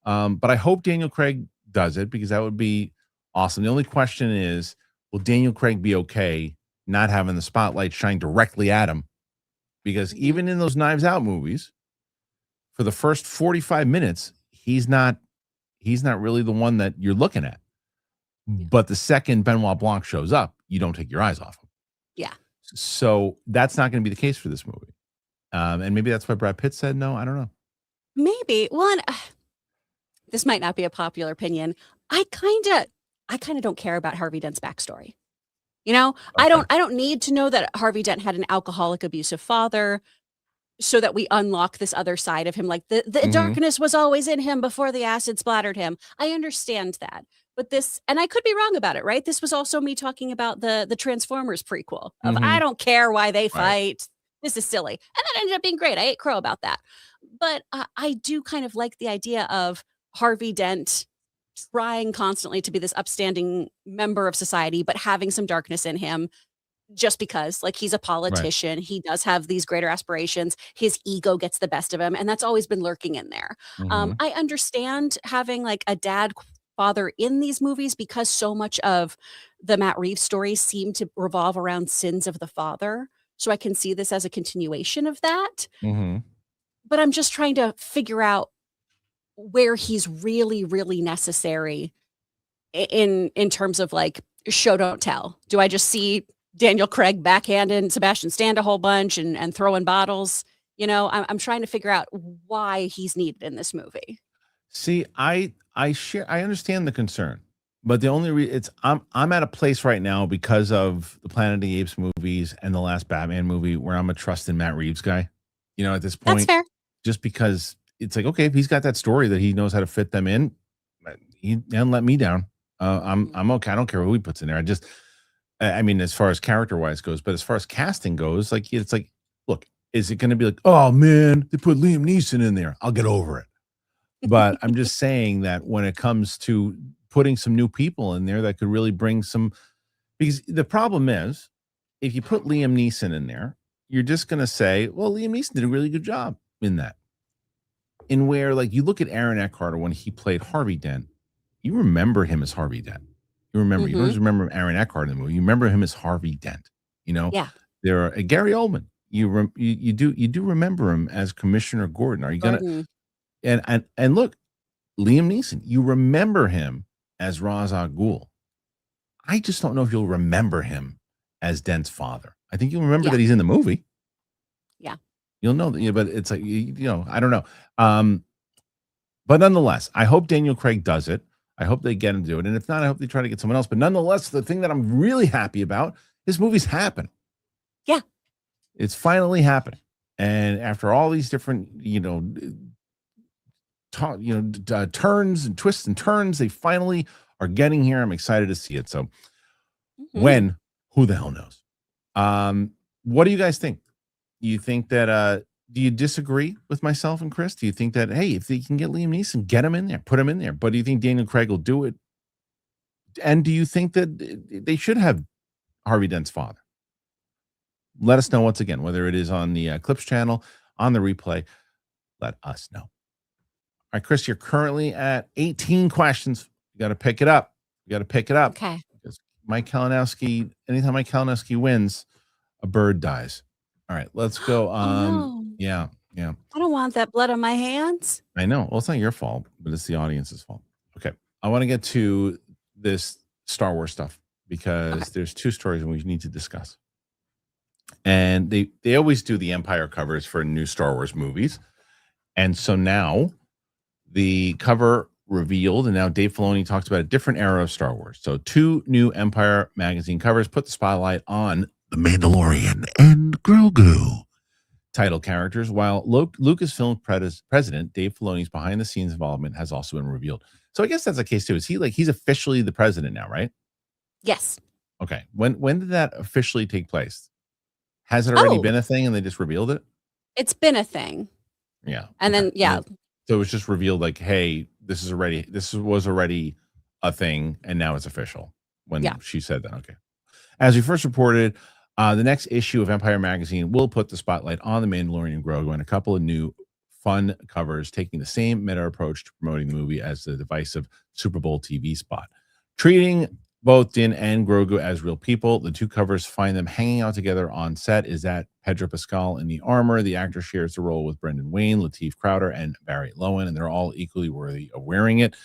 But I hope Daniel Craig does it because that would be awesome. The only question is, will Daniel Craig be okay not having the spotlight shine directly at him? Because even in those Knives Out movies, for the first 45 minutes, he's not really the one that you're looking at. But the second Benoit Blanc shows up, you don't take your eyes off him. Yeah. So that's not going to be the case for this movie. And maybe that's why Brad Pitt said no. I don't know. Maybe. Well, and, this might not be a popular opinion. I kind of don't care about Harvey Dent's backstory. You know, Okay. I don't need to know that Harvey Dent had an alcoholic, abusive father so that we unlock this other side of him. Like the Mhm. darkness was always in him before the acid splattered him. I understand that. But this, and I could be wrong about it, right? This was also me talking about the Transformers prequel of I Mhm. don't care why they Right. fight. This is silly. And that ended up being great. I ate crow about that. But I do kind of like the idea of Harvey Dent trying constantly to be this upstanding member of society, but having some darkness in him just because, like, he's a politician. He does have these greater aspirations. His ego gets the best of him, and that's always been lurking in there. Mhm. I understand having like a dad father in these movies because so much of the Matt Reeves stories seem to revolve around sins of the father. So I can see this as a continuation of that. Mhm. But I'm just trying to figure out where he's really, really necessary in terms of like show don't tell. Do I just see Daniel Craig backhanding Sebastian Stan a whole bunch and throwing bottles? You know, I'm trying to figure out why he's needed in this movie. See, I understand the concern, but the only it's I'm at a place right now because of the Planet of the Apes movies and the last Batman movie where I'm a trust in Matt Reeves guy. You know, at this That's point, fair. just because it's like, okay, if he's got that story that he knows how to fit them in, he and let me down. I'm okay. I don't care who he puts in there. I mean, as far as character wise goes, but as far as casting goes, like it's like, look, is it going to be like, oh man, they put Liam Neeson in there? I'll get over it. But I'm just saying that when it comes to putting some new people in there that could really bring some, because the problem is, if you put Liam Neeson in there, you're just going to say, well, Liam Neeson did a really good job in that. In where, like, you look at Aaron Eckhart when he played Harvey Dent, you remember him as Harvey Dent. You don't just remember Aaron Eckhart in the movie. You remember him as Harvey Dent. You know, Yeah. there are Gary Oldman. You do remember him as Commissioner Gordon. Are you gonna? Gordon. And look, Liam Neeson. You remember him as Ra's al Ghul. I just don't know if you'll remember him as Dent's father. I think you'll remember that he's in the movie. Yeah. You'll know that, but it's like, you know, I don't know. But nonetheless, I hope Daniel Craig does it. I hope they get him to do it. And if not, I hope they try to get someone else. But nonetheless, the thing that I'm really happy about, this movie's happening. Yeah. It's finally happening. And after all these different, turns and twists and turns, they finally are getting here. I'm excited to see it. So when, who the hell knows? What do you guys think? You think that do you disagree with myself and Chris? Do you think that, hey, if they can get Liam Neeson, get him in there, put him in there? But do you think Daniel Craig will do it? And do you think that they should have Harvey Dent's father? Let us know once again, whether it is on the Clips channel, on the replay. Let us know. All right, Chris, you're currently at 18 questions. You got to pick it up. Okay. Because Mike Kalinowski, anytime Mike Kalinowski wins, a bird dies. All right, let's go. No. Yeah. I don't want that blood on my hands. I know. Well, it's not your fault, but it's the audience's fault. Okay. I want to get to this Star Wars stuff because there's two stories we need to discuss. And they always do the Empire covers for new Star Wars movies. And so now the cover revealed, and now Dave Filoni talks about a different era of Star Wars. So 2 new Empire magazine covers put the spotlight on the Mandalorian and Grogu title characters, while Lucasfilm president Dave Filoni's behind-the-scenes involvement has also been revealed. So I guess that's the case too. Is he he's officially the president now, right? Yes. Okay. When did that officially take place? Has it already been a thing and they just revealed it? It's been a thing. Yeah. And then So it was just revealed hey, this was already a thing and now it's official when she said that. Okay. As we first reported, the next issue of Empire magazine will put the spotlight on the Mandalorian Grogu and a couple of new fun covers taking the same meta approach to promoting the movie as the divisive Super Bowl TV spot. Treating both Din and Grogu as real people, the 2 covers find them hanging out together on set. Is that Pedro Pascal in the armor? The actor shares the role with Brendan Wayne, Lateef Crowder, and Barry Lowen, and they're all equally worthy of wearing it.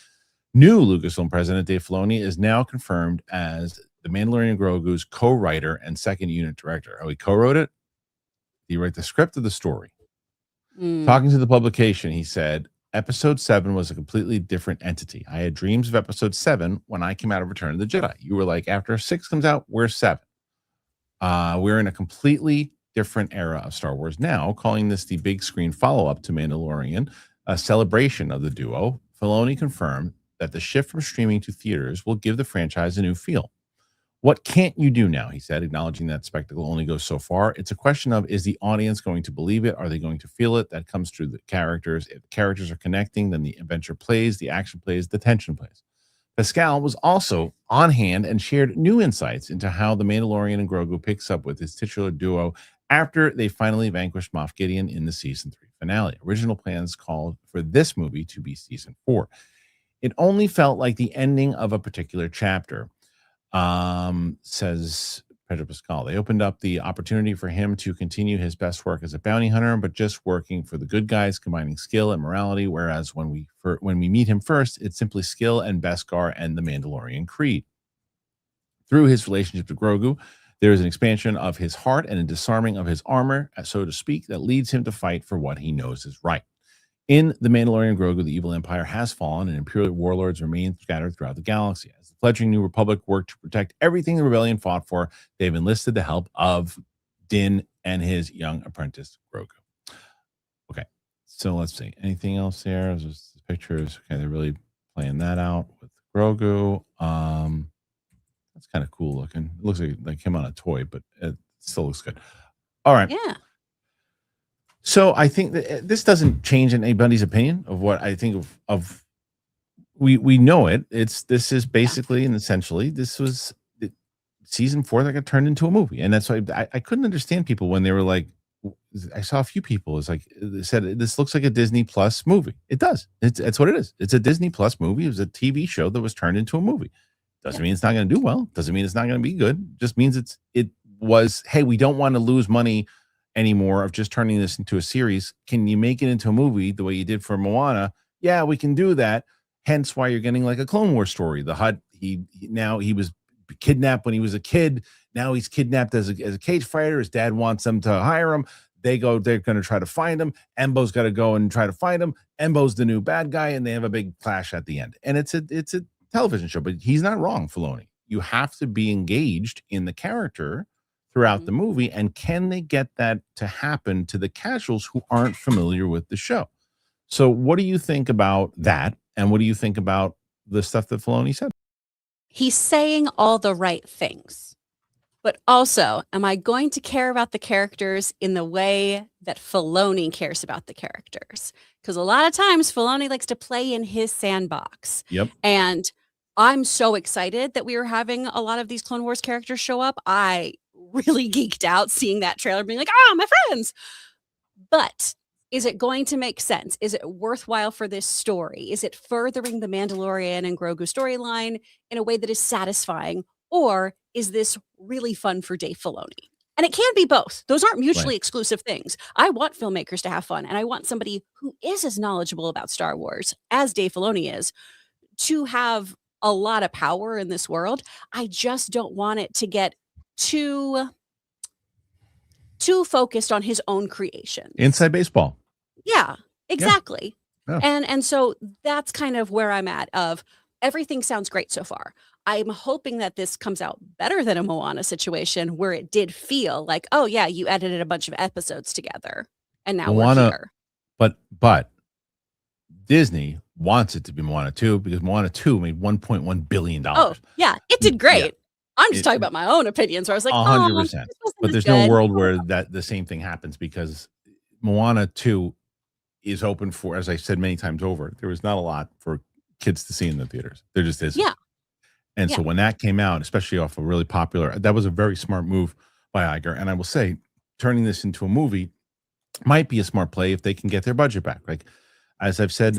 New Lucasfilm president Dave Filoni is now confirmed as the Mandalorian Grogu's co-writer and second unit director. Oh, he co-wrote it? He wrote the script of the story. Talking to the publication, he said, Episode 7 was a completely different entity. I had dreams of Episode 7 when I came out of Return of the Jedi. You were like, after 6 comes out, we're 7. We're in a completely different era of Star Wars now, calling this the big screen follow-up to Mandalorian, a celebration of the duo. Filoni confirmed that the shift from streaming to theaters will give the franchise a new feel. What can't you do now? He said, acknowledging that spectacle only goes so far. It's a question of, is the audience going to believe it? Are they going to feel it? That comes through the characters. If the characters are connecting, then the adventure plays, the action plays, the tension plays. Pascal was also on hand and shared new insights into how the Mandalorian and Grogu picks up with his titular duo after they finally vanquished Moff Gideon in the season 3 finale. Original plans called for this movie to be season 4. It only felt like the ending of a particular chapter. Says Pedro Pascal. They opened up the opportunity for him to continue his best work as a bounty hunter, but just working for the good guys, combining skill and morality. Whereas when we meet him first, it's simply skill and Beskar and the Mandalorian creed. Through his relationship to Grogu, there is an expansion of his heart and a disarming of his armor, so to speak, that leads him to fight for what he knows is right. In The Mandalorian Grogu, the evil empire has fallen and Imperial warlords remain scattered throughout the galaxy. As the fledgling New Republic work to protect everything the rebellion fought for, they've enlisted the help of Din and his young apprentice, Grogu. Okay, so let's see. Anything else there? Just pictures. Okay, they're really playing that out with Grogu. That's kind of cool looking. It looks like him on a toy, but it still looks good. All right. Yeah. So I think that this doesn't change anybody's opinion of what I think of we know it. This is basically and essentially this was season 4 that got turned into a movie, and that's why I couldn't understand people when they were like, I saw a few people they said this looks like a Disney Plus movie. It does. It's what it is. It's a Disney Plus movie. It was a TV show that was turned into a movie. Doesn't mean it's not going to do well. Doesn't mean it's not going to be good. Just means it was. Hey, we don't want to lose money anymore of just turning this into a series. Can you make it into a movie the way you did for Moana? Yeah, we can do that. Hence why you're getting like a Clone Wars story. The Hutt, he was kidnapped when he was a kid. Now he's kidnapped as a cage fighter. His dad wants them to hire him. They're going to try to find him. Embo's got to go and try to find him. Embo's the new bad guy, and they have a big clash at the end. And it's a television show, but he's not wrong, Filoni. You have to be engaged in the character throughout the movie, and can they get that to happen to the casuals who aren't familiar with the show? So what do you think about that, and what do you think about the stuff that Filoni said? He's saying all the right things. But also, am I going to care about the characters in the way that Filoni cares about the characters? Because a lot of times Filoni likes to play in his sandbox. Yep. And I'm so excited that we were having a lot of these Clone Wars characters show up. I really geeked out seeing that trailer, being like, oh, my friends. But is it going to make sense? Is it worthwhile for this story? Is it furthering the Mandalorian and Grogu storyline in a way that is satisfying? Or is this really fun for Dave Filoni? And it can be both. Those aren't mutually exclusive things. I want filmmakers to have fun, and I want somebody who is as knowledgeable about Star Wars as Dave Filoni is to have a lot of power in this world. I just don't want it to get too focused on his own creation. Inside baseball. Yeah, exactly. Yeah. And so that's kind of where I'm at of everything sounds great so far. I'm hoping that this comes out better than a Moana situation where it did feel like, oh yeah, you edited a bunch of episodes together and now Moana, we're here. But Disney wants it to be Moana 2 because Moana 2 made $1.1 billion. Oh, yeah, it did great. Yeah. I'm just talking about my own opinions where I was like, 100%. But there's no world where the same thing happens because Moana 2 is open for, as I said many times over, there was not a lot for kids to see in the theaters. There just isn't. Yeah. And so when that came out, especially off a really popular, that was a very smart move by Iger. And I will say, turning this into a movie might be a smart play if they can get their budget back. Like, as I've said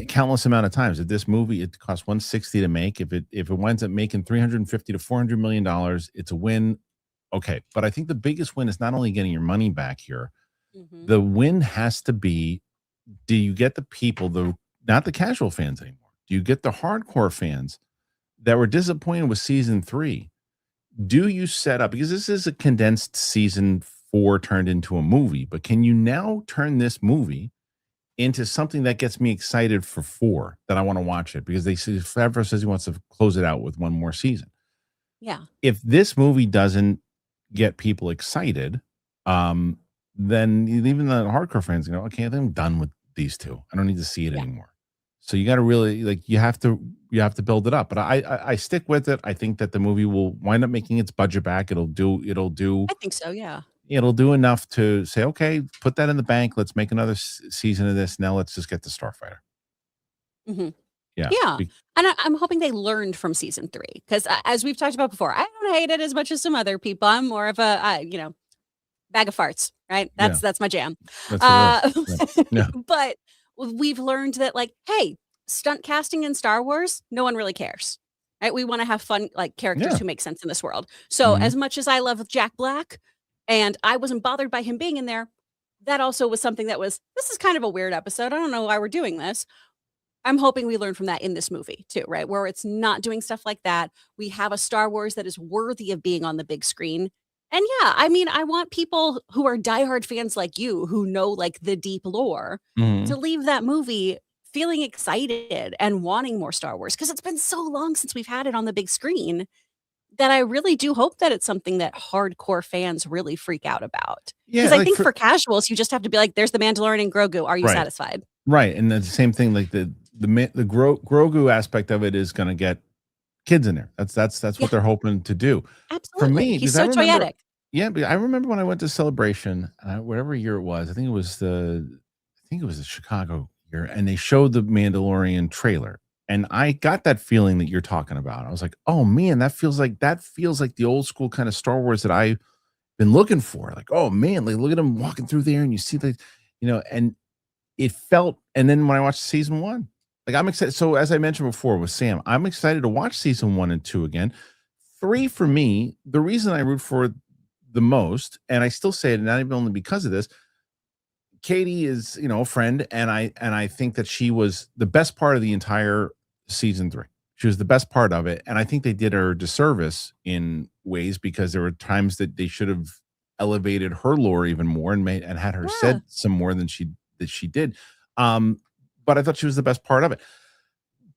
countless amount of times, that this movie, it costs $160 to make. If it winds up making $350 to $400 million, it's a win. Okay. But I think the biggest win is not only getting your money back here, the win has to be, do you get the people, not the casual fans anymore? Do you get the hardcore fans that were disappointed with season 3? Do you set up, because this is a condensed season 4 turned into a movie, but can you now turn this movie into something that gets me excited for 4, that I want to watch it? Because Favreau says he wants to close it out with one more season. Yeah. If this movie doesn't get people excited, then even the hardcore fans go, okay, I'm done with these two. I don't need to see it anymore. So you got to really, like, you have to build it up. But I stick with it. I think that the movie will wind up making its budget back. It'll do. I think so. Yeah. It'll do enough to say, okay, put that in the bank. Let's make another season of this. Now let's just get the Starfighter. Yeah. Yeah. And I'm hoping they learned from season 3 because as we've talked about before, I don't hate it as much as some other people. I'm more of a, bag of farts, right? That's my jam. But we've learned that, like, hey, stunt casting in Star Wars, no one really cares, right? We want to have fun, like, characters who make sense in this world. So as much as I love Jack Black and I wasn't bothered by him being in there, that also was something that was, this is kind of a weird episode. I don't know why we're doing this. I'm hoping we learn from that in this movie too, right? Where it's not doing stuff like that. We have a Star Wars that is worthy of being on the big screen. And yeah, I mean, I want people who are diehard fans like you, who know, like, the deep lore, to leave that movie feeling excited and wanting more Star Wars. Because it's been so long since we've had it on the big screen that I really do hope that it's something that hardcore fans really freak out about. Because I think for casuals, you just have to be like, there's the Mandalorian and Grogu. Are you satisfied? Right. And the same thing, like the Grogu aspect of it is going to get kids in there. That's what they're hoping to do. Absolutely. For me, he's so toyetic. Yeah, but I remember when I went to Celebration, whatever year it was. I think it was the Chicago year, and they showed the Mandalorian trailer, and I got that feeling that you're talking about. I was like, oh man, that feels like the old school kind of Star Wars that I've been looking for. Like, oh man, like, look at him walking through there, and you see and it felt. And then when I watched season 1. Like, I'm excited. So as I mentioned before with Sam, I'm excited to watch season 1 and 2 again. 3 for me, the reason I root for the most, and I still say it, not even only because of this, Katie is, a friend, and I think that she was the best part of the entire season 3. She was the best part of it, and I think they did her a disservice in ways because there were times that they should have elevated her lore even more and had her said some more than she did. But I thought she was the best part of it.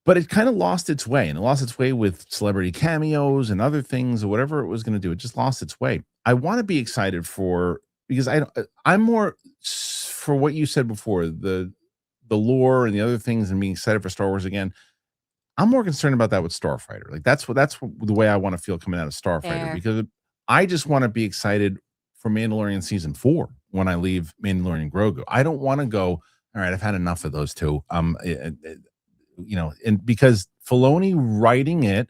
But it kind of lost its way, and it lost its way with celebrity cameos and other things, or whatever it was going to do. It just lost its way. I want to be excited because I'm more for what you said before, the lore and the other things, and being excited for Star Wars again. I'm more concerned about that with Starfighter. Like, that's the way I want to feel coming out of Starfighter, because I just want to be excited for Mandalorian season 4 when I leave Mandalorian Grogu. I don't want to go, all right, I've had enough of those two. And because Filoni writing it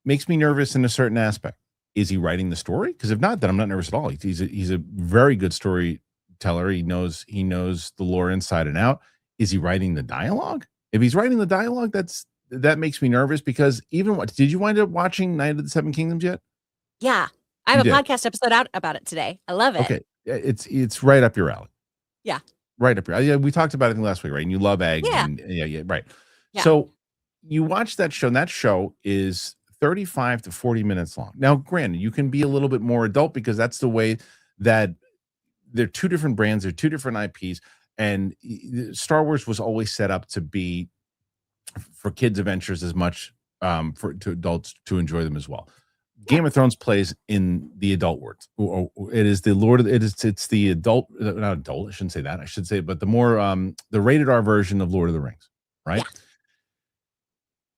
makes me nervous in a certain aspect. Is he writing the story? Because if not, then I'm not nervous at all. He's a very good storyteller. He knows the lore inside and out. Is he writing the dialogue? If he's writing the dialogue, that makes me nervous because did you wind up watching Night of the Seven Kingdoms yet? Yeah. I have a podcast episode out about it today. I love it. Okay. It's right up your alley. Yeah. Right up your alley. Yeah, we talked about it last week, right? And you love eggs. Yeah. Yeah, right. Yeah. So you watch that show, and that show is 35 to 40 minutes long. Now, granted, you can be a little bit more adult because that's the way that they're two different brands, they're two different IPs, and Star Wars was always set up to be for kids' adventures as much to adults to enjoy them as well. Game of Thrones plays in the adult words. It is the Lord of it's the adult, not adult, I shouldn't say that. I should say, but the more the rated R version of Lord of the Rings, right? Yeah.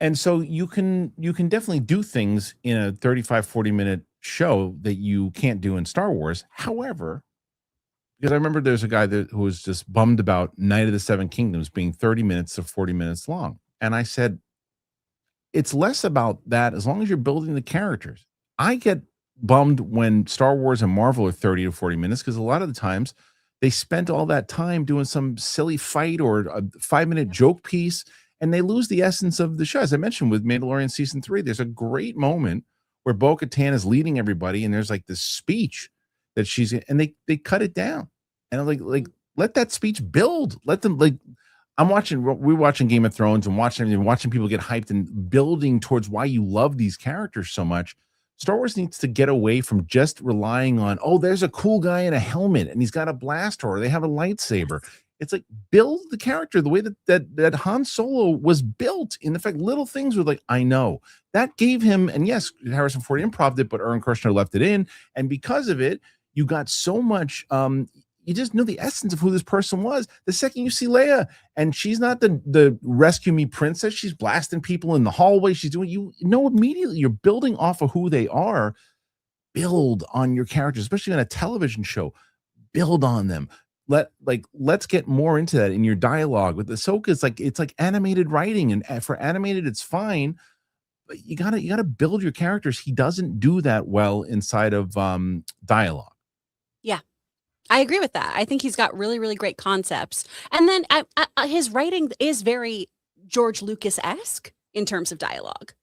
And so you can definitely do things in a 35, 40-minute show that you can't do in Star Wars. However, because I remember there's a guy who was just bummed about Night of the Seven Kingdoms being 30 minutes to 40 minutes long. And I said, it's less about that as long as you're building the characters. I get bummed when Star Wars and Marvel are 30 to 40 minutes because a lot of the times they spent all that time doing some silly fight or a 5-minute joke piece, and they lose the essence of the show. As I mentioned with Mandalorian season 3, there's a great moment where Bo-Katan is leading everybody, and there's like this speech that and they cut it down. And I'm like, let that speech build. Let them we're watching Game of Thrones and watching people get hyped and building towards why you love these characters so much. Star Wars needs to get away from just relying on, there's a cool guy in a helmet and he's got a blaster or they have a lightsaber. It's like build the character the way that Han Solo was built. In fact, little things were like, I know that gave him, and yes, Harrison Ford improv'd it, but Aaron Kershner left it in. And because of it, you got so much, you just know the essence of who this person was. The second you see Leia, and she's not the rescue me princess, she's blasting people in the hallway. She's doing, immediately you're building off of who they are. Build on your characters, especially on a television show. Build on them. Let's get more into that in your dialogue. With Ahsoka, it's like animated writing, and for animated, it's fine. But you gotta build your characters. He doesn't do that well inside of dialogue. Yeah. I agree with that. I think he's got really, really great concepts. And then his writing is very George Lucas-esque in terms of dialogue.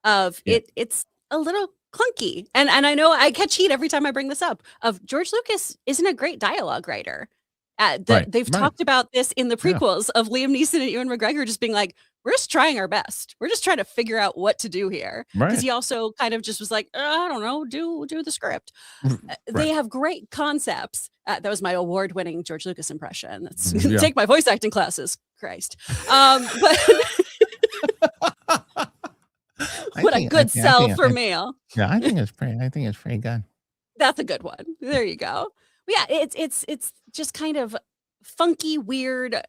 It's a little clunky. And I know I catch heat every time I bring this up. George Lucas isn't a great dialogue writer. They've talked about this in the prequels of Liam Neeson and Ewan McGregor just being like, we're just trying our best. We're just trying to figure out what to do here. Because he also kind of just was like, I don't know, do the script. They have great concepts. That was my award-winning George Lucas impression. That's take my voice acting classes. Christ. But what a good sell for me. Yeah, I think it's pretty good. That's a good one. There you go. Yeah, it's just kind of funky, weird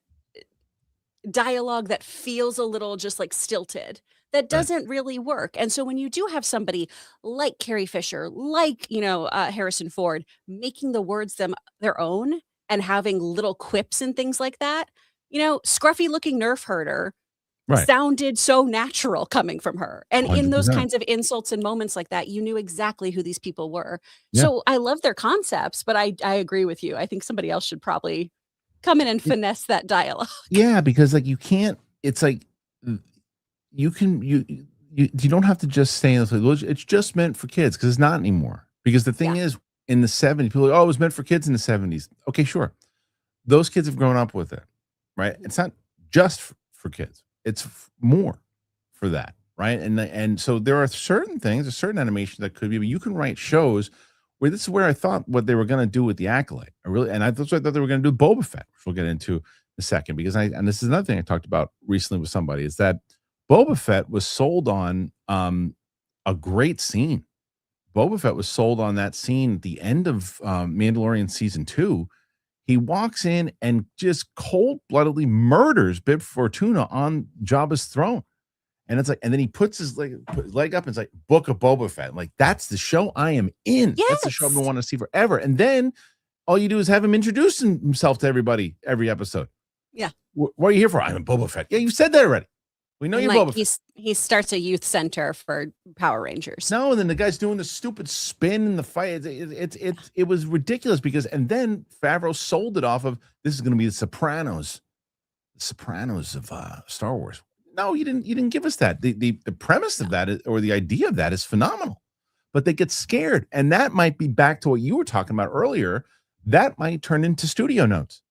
dialogue that feels a little just like stilted, that doesn't really work. And so when you do have somebody like Carrie Fisher, like Harrison Ford, making the words their own and having little quips and things like that, scruffy looking nerf herder sounded so natural coming from her. And 100%. In those kinds of insults and moments like that, you knew exactly who these people were. Yeah. So I love their concepts, but I agree with you. I think somebody else should probably come in and finesse that dialogue. Yeah, because you can't, it's like you don't have to just say it's just meant for kids, because it's not anymore. Because the thing is, in the 70s, people are like, it was meant for kids in the 70s. Okay, sure. Those kids have grown up with it, right? It's not just for kids. It's more for that, right? And so there are certain things, a certain animation that could be, but you can write shows where this is where I thought what they were going to do with the Acolyte. That's what I thought they were going to do with Boba Fett, which we'll get into in a second, because and this is another thing I talked about recently with somebody, is that Boba Fett was sold on a great scene. Boba Fett was sold on that scene at the end of Mandalorian season 2. He walks in and just cold-bloodedly murders Bib Fortuna on Jabba's throne. And it's like, and then he puts his leg up and it's like, Book of Boba Fett. Like, that's the show I am in. That's the show I've been wanting to see forever. And then all you do is have him introduce himself to everybody every episode. Yeah. What are you here for? I'm in Boba Fett. Yeah, you said that already. We know you're Boba Fett. He starts a youth center for Power Rangers. No, and then the guy's doing the stupid spin in the fight. It was ridiculous and then Favreau sold it off of, this is going to be the Sopranos of Star Wars. No, you didn't give us that. The premise of that or the idea of that is phenomenal, but they get scared, and that might be back to what you were talking about earlier. That might turn into studio notes.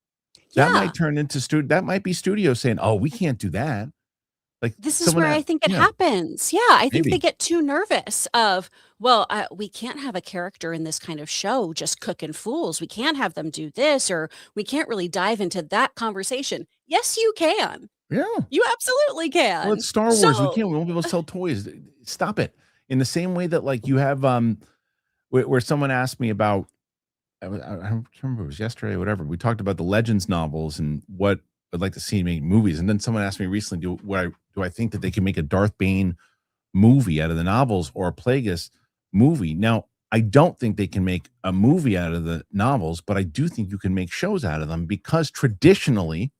That might turn into that might be studio saying, "Oh, we can't do that." Like, this is where I think it happens. Yeah, I think they get too nervous of, well, we can't have a character in this kind of show just cooking fools. We can't have them do this, or we can't really dive into that conversation. Yes, you can. Yeah, you absolutely can. Well, it's Star Wars. We can't. We won't be able to sell toys. Stop it. In the same way that, like, you have where someone asked me about, I don't remember, it was yesterday or whatever. We talked about the Legends novels and what I'd like to see make movies. And then someone asked me recently, do I think that they can make a Darth Bane movie out of the novels or a Plagueis movie? Now, I don't think they can make a movie out of the novels, but I do think you can make shows out of them, because traditionally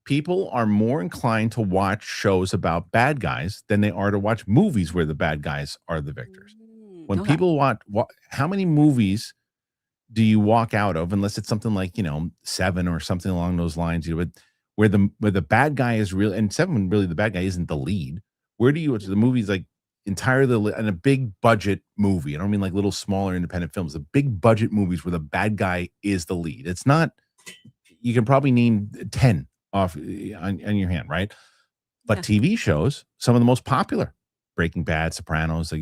people are more inclined to watch shows about bad guys than they are to watch movies where the bad guys are the victors. When people watch, how many movies do you walk out of, unless it's something like, Seven or something along those lines, where the bad guy is real, and Seven, really the bad guy isn't the lead. Where do you watch the movies like entirely in a big budget movie? I don't mean like little smaller independent films, the big budget movies where the bad guy is the lead. It's not, you can probably name 10 off on your hand, right? But TV shows, some of the most popular, Breaking Bad, Sopranos,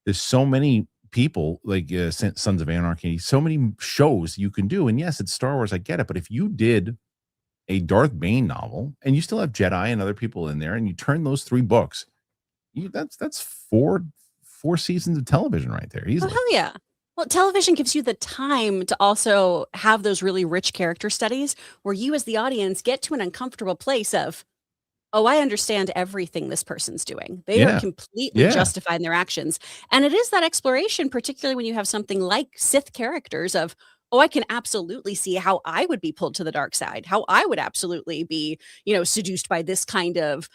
there's so many people, like Sons of Anarchy, so many shows you can do. And yes, it's Star Wars, I get it, but if you did a Darth Bane novel and you still have Jedi and other people in there, and you turn those 3 books, that's four seasons of television right there, easily. Oh, hell yeah. Well, television gives you the time to also have those really rich character studies where you as the audience get to an uncomfortable place of, oh, I understand everything this person's doing. They are completely justified in their actions. And it is that exploration, particularly when you have something like Sith characters of, oh, I can absolutely see how I would be pulled to the dark side, how I would absolutely be, seduced by this kind of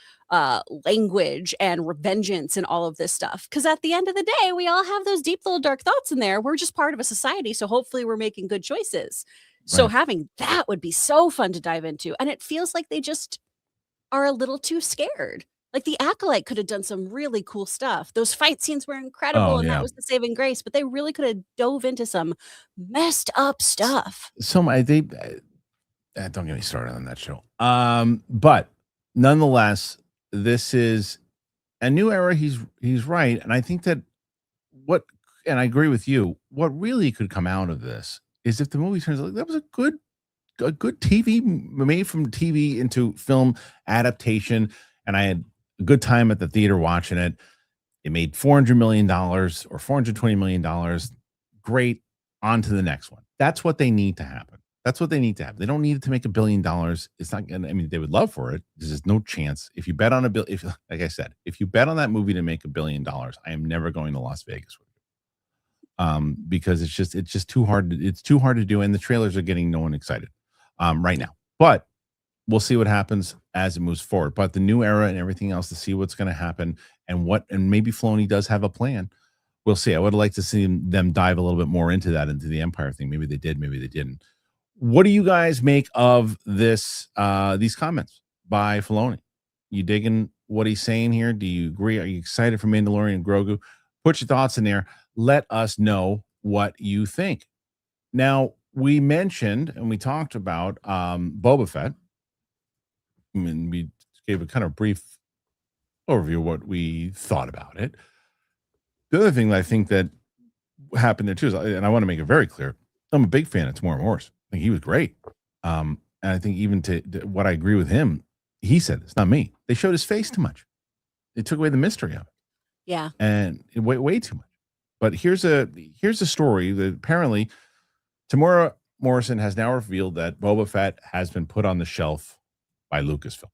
language and revengeance and all of this stuff. Because at the end of the day, we all have those deep little dark thoughts in there. We're just part of a society. So hopefully we're making good choices. So having that would be so fun to dive into. And it feels like they just are a little too scared. Like the Acolyte could have done some really cool stuff. Those fight scenes were incredible, and that was the saving grace. But they really could have dove into some messed up stuff. Don't get me started on that show. But nonetheless, this is a new era. He's right, and I think that and I agree with you. What really could come out of this is if the movie turns out that was a good TV made from TV into film adaptation, and I had a good time at the theater watching it. It made $400 million or $420 million. Great. On to the next one. That's what they need to happen. They don't need it to make $1 billion. It's not going to, they would love for it. There's no chance. If you bet on like I said, if you bet on that movie to make $1 billion, I am never going to Las Vegas with you. Because it's just too hard. It's too hard to do. And the trailers are getting no one excited right now. But we'll see what happens as it moves forward. But the new era and everything else, to see what's going to happen and maybe Filoni does have a plan. We'll see. I would like to see them dive a little bit more into the Empire thing. Maybe they did, maybe they didn't. What do you guys make of this? These comments by Filoni? You digging what he's saying here? Do you agree? Are you excited for Mandalorian and Grogu? Put your thoughts in there. Let us know what you think. Now, we mentioned and we talked about Boba Fett. We gave a kind of brief overview of what we thought about it. The other thing that I think that happened there too is, and I want to make it very clear, I'm a big fan of Tamora Morris. I think he was great. And I think even to what I agree with him, he said, it's not me. They showed his face too much. They took away the mystery of it. Yeah. And way too much. But here's a story that apparently Tamora Morrison has now revealed that Boba Fett has been put on the shelf by Lucasfilm.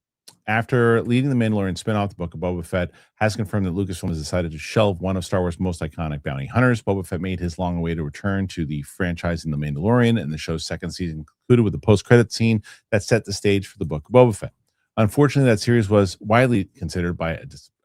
After leading the Mandalorian spin-off, the Book of Boba Fett has confirmed that Lucasfilm has decided to shelve one of Star Wars' most iconic bounty hunters. Boba Fett made his long-awaited return to the franchise in The Mandalorian, and the show's second season concluded with a post-credit scene that set the stage for the Book of Boba Fett. Unfortunately, that series was widely considered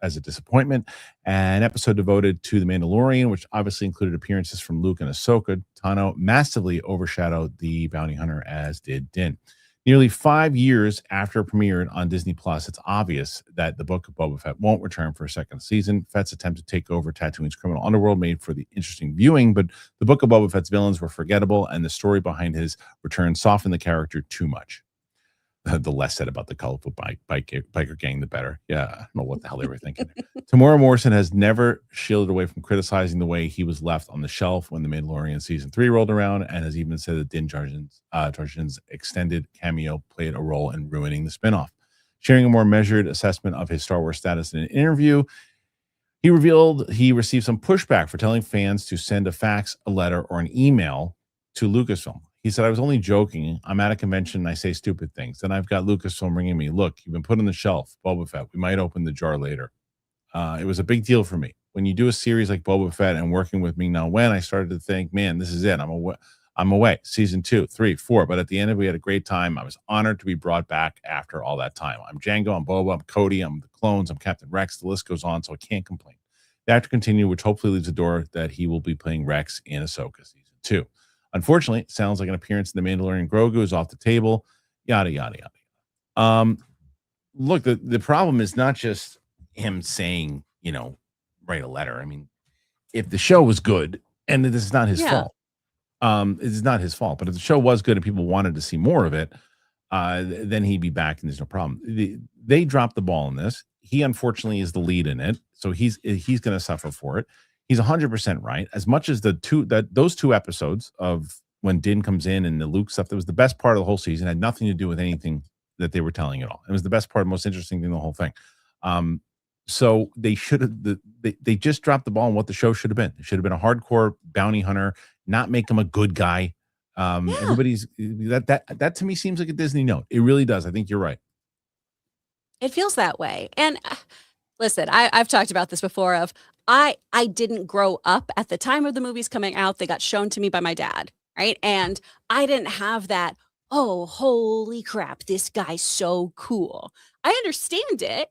as a disappointment. An episode devoted to The Mandalorian, which obviously included appearances from Luke and Ahsoka Tano, massively overshadowed the bounty hunter, as did Din. Nearly 5 years after it premiered on Disney Plus, it's obvious that the Book of Boba Fett won't return for a second season. Fett's attempt to take over Tatooine's criminal underworld made for the interesting viewing, but the Book of Boba Fett's villains were forgettable, and the story behind his return softened the character too much. The less said about the colorful biker gang, the better. Yeah, I don't know what the hell they were thinking. Tamora Morrison has never shielded away from criticizing the way he was left on the shelf when The Mandalorian Season 3 rolled around, and has even said that Din Djarin's extended cameo played a role in ruining the spinoff. Sharing a more measured assessment of his Star Wars status in an interview, he revealed he received some pushback for telling fans to send a fax, a letter, or an email to Lucasfilm. He said, I was only joking. I'm at a convention and I say stupid things. Then I've got Lucasfilm ringing me. Look, you've been put on the shelf, Boba Fett. We might open the jar later. It was a big deal for me. When you do a series like Boba Fett and working with Ming-Na Wen, I started to think, man, this is it. I'm away. Season 2, 3, 4. But at the end of it, we had a great time. I was honored to be brought back after all that time. I'm Django, I'm Boba, I'm Cody, I'm the clones, I'm Captain Rex. The list goes on, so I can't complain. The actor continued, which hopefully leaves the door that he will be playing Rex in Ahsoka Season 2. Unfortunately, it sounds like an appearance in The Mandalorian Grogu is off the table. Yada, yada, yada. Look, the problem is not just him saying, write a letter. I mean, if the show was good, and this is not his fault. It is not his fault. But if the show was good and people wanted to see more of it, then he'd be back and there's no problem. They dropped the ball in this. He unfortunately is the lead in it, so he's going to suffer for it. He's 100% right. As much as those two episodes of when Din comes in and the Luke stuff, that was the best part of the whole season. It had nothing to do with anything that they were telling at all. It was the best part, most interesting thing, the whole thing. So they should have. They just dropped the ball on what the show should have been. It should have been a hardcore bounty hunter, not make him a good guy. Everybody's that to me seems like a Disney note. It really does. I think you're right. It feels that way. And listen, I've talked about this before of I didn't grow up at the time of the movies coming out. They got shown to me by my dad, right? And I didn't have that, oh, holy crap, this guy's so cool. I understand it.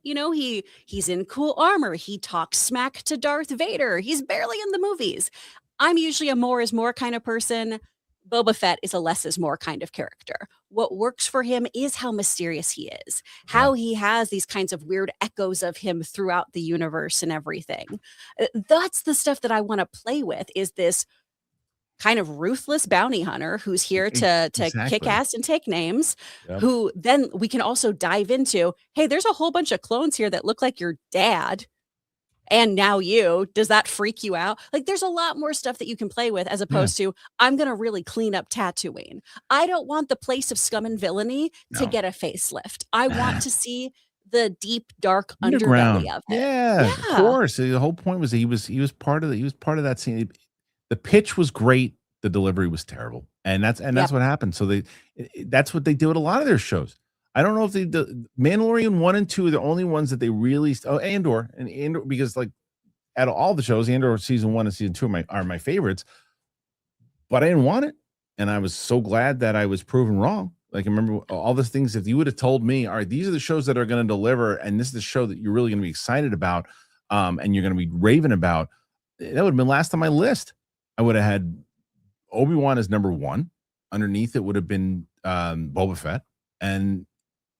He's in cool armor. He talks smack to Darth Vader. He's barely in the movies. I'm usually a more is more kind of person. Boba Fett is a less is more kind of character. What works for him is how mysterious he is, how he has these kinds of weird echoes of him throughout the universe and everything. That's the stuff that I want to play with, is this kind of ruthless bounty hunter who's here to kick ass and take names, who then we can also dive into, hey, there's a whole bunch of clones here that look like your dad. And now does that freak you out? Like, there's a lot more stuff that you can play with as opposed to, I'm going to really clean up Tatooine. I don't want the place of scum and villainy to get a facelift. I want to see the deep, dark underbelly of it. Yeah, of course. The whole point was that he was part of that scene. The pitch was great. The delivery was terrible. And that's what happened. So that's what they do with a lot of their shows. I don't know if the Mandalorian 1 and 2 are the only ones that they really Andor because like out of all the shows, Andor season 1 and season 2 are my favorites, but I didn't want it, and I was so glad that I was proven wrong. Like, I remember all these things. If you would have told me, all right, these are the shows that are going to deliver, and this is the show that you're really going to be excited about, and you're going to be raving about, that would have been last on my list. I would have had Obi-Wan as number 1. Underneath it would have been Boba Fett, and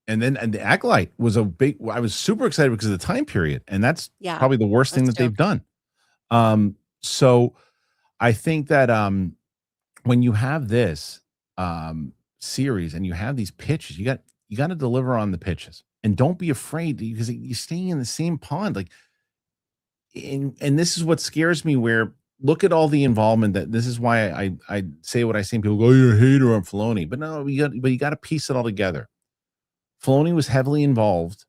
the Acolyte was I was super excited because of the time period, and that's probably the worst thing that they've done. So I think that when you have this series and you have these pitches, you got to deliver on the pitches, and don't be afraid, because you're staying in the same pond. Like, and this is what scares me, where look at all the involvement. That this is why I say what I say. People go, oh, you're a hater on Filoni, but no, you got to piece it all together. Filoni was heavily involved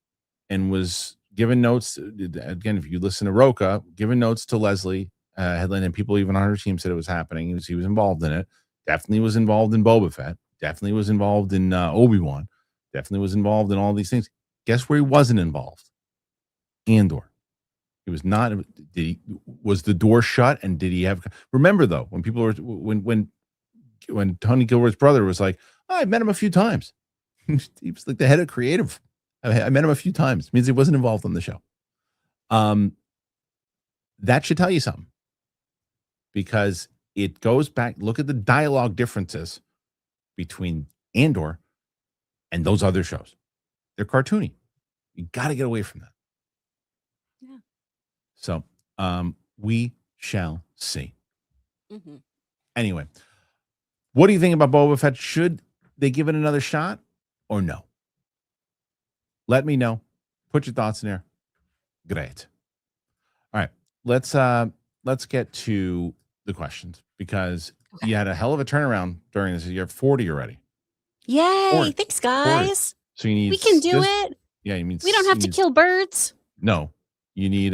and was giving notes. Again, if you listen to Roca, giving notes to Leslie Headland, and people even on her team said it was happening. He was involved in it. Definitely was involved in Boba Fett. Definitely was involved in Obi-Wan. Definitely was involved in all these things. Guess where he wasn't involved? Andor. He was not. Was the door shut? And did he have? Remember though, when people were when Tony Gilroy's brother was like, oh, I met him a few times. He was like the head of creative. I met him a few times. It means he wasn't involved on the show. That should tell you something, because it goes back. Look at the dialogue differences between Andor and those other shows. They're cartoony. You got to get away from that. Yeah. So we shall see. Mm-hmm. Anyway, what do you think about Boba Fett? Should they give it another shot or no? Let me know. Put your thoughts in there. Great. All right. Let's get to the questions, because you had a hell of a turnaround during this. You have 40 already. Yay. 40. Thanks, guys. 40. So you need. We can do it. Yeah, you mean we don't have to kill birds. No, you need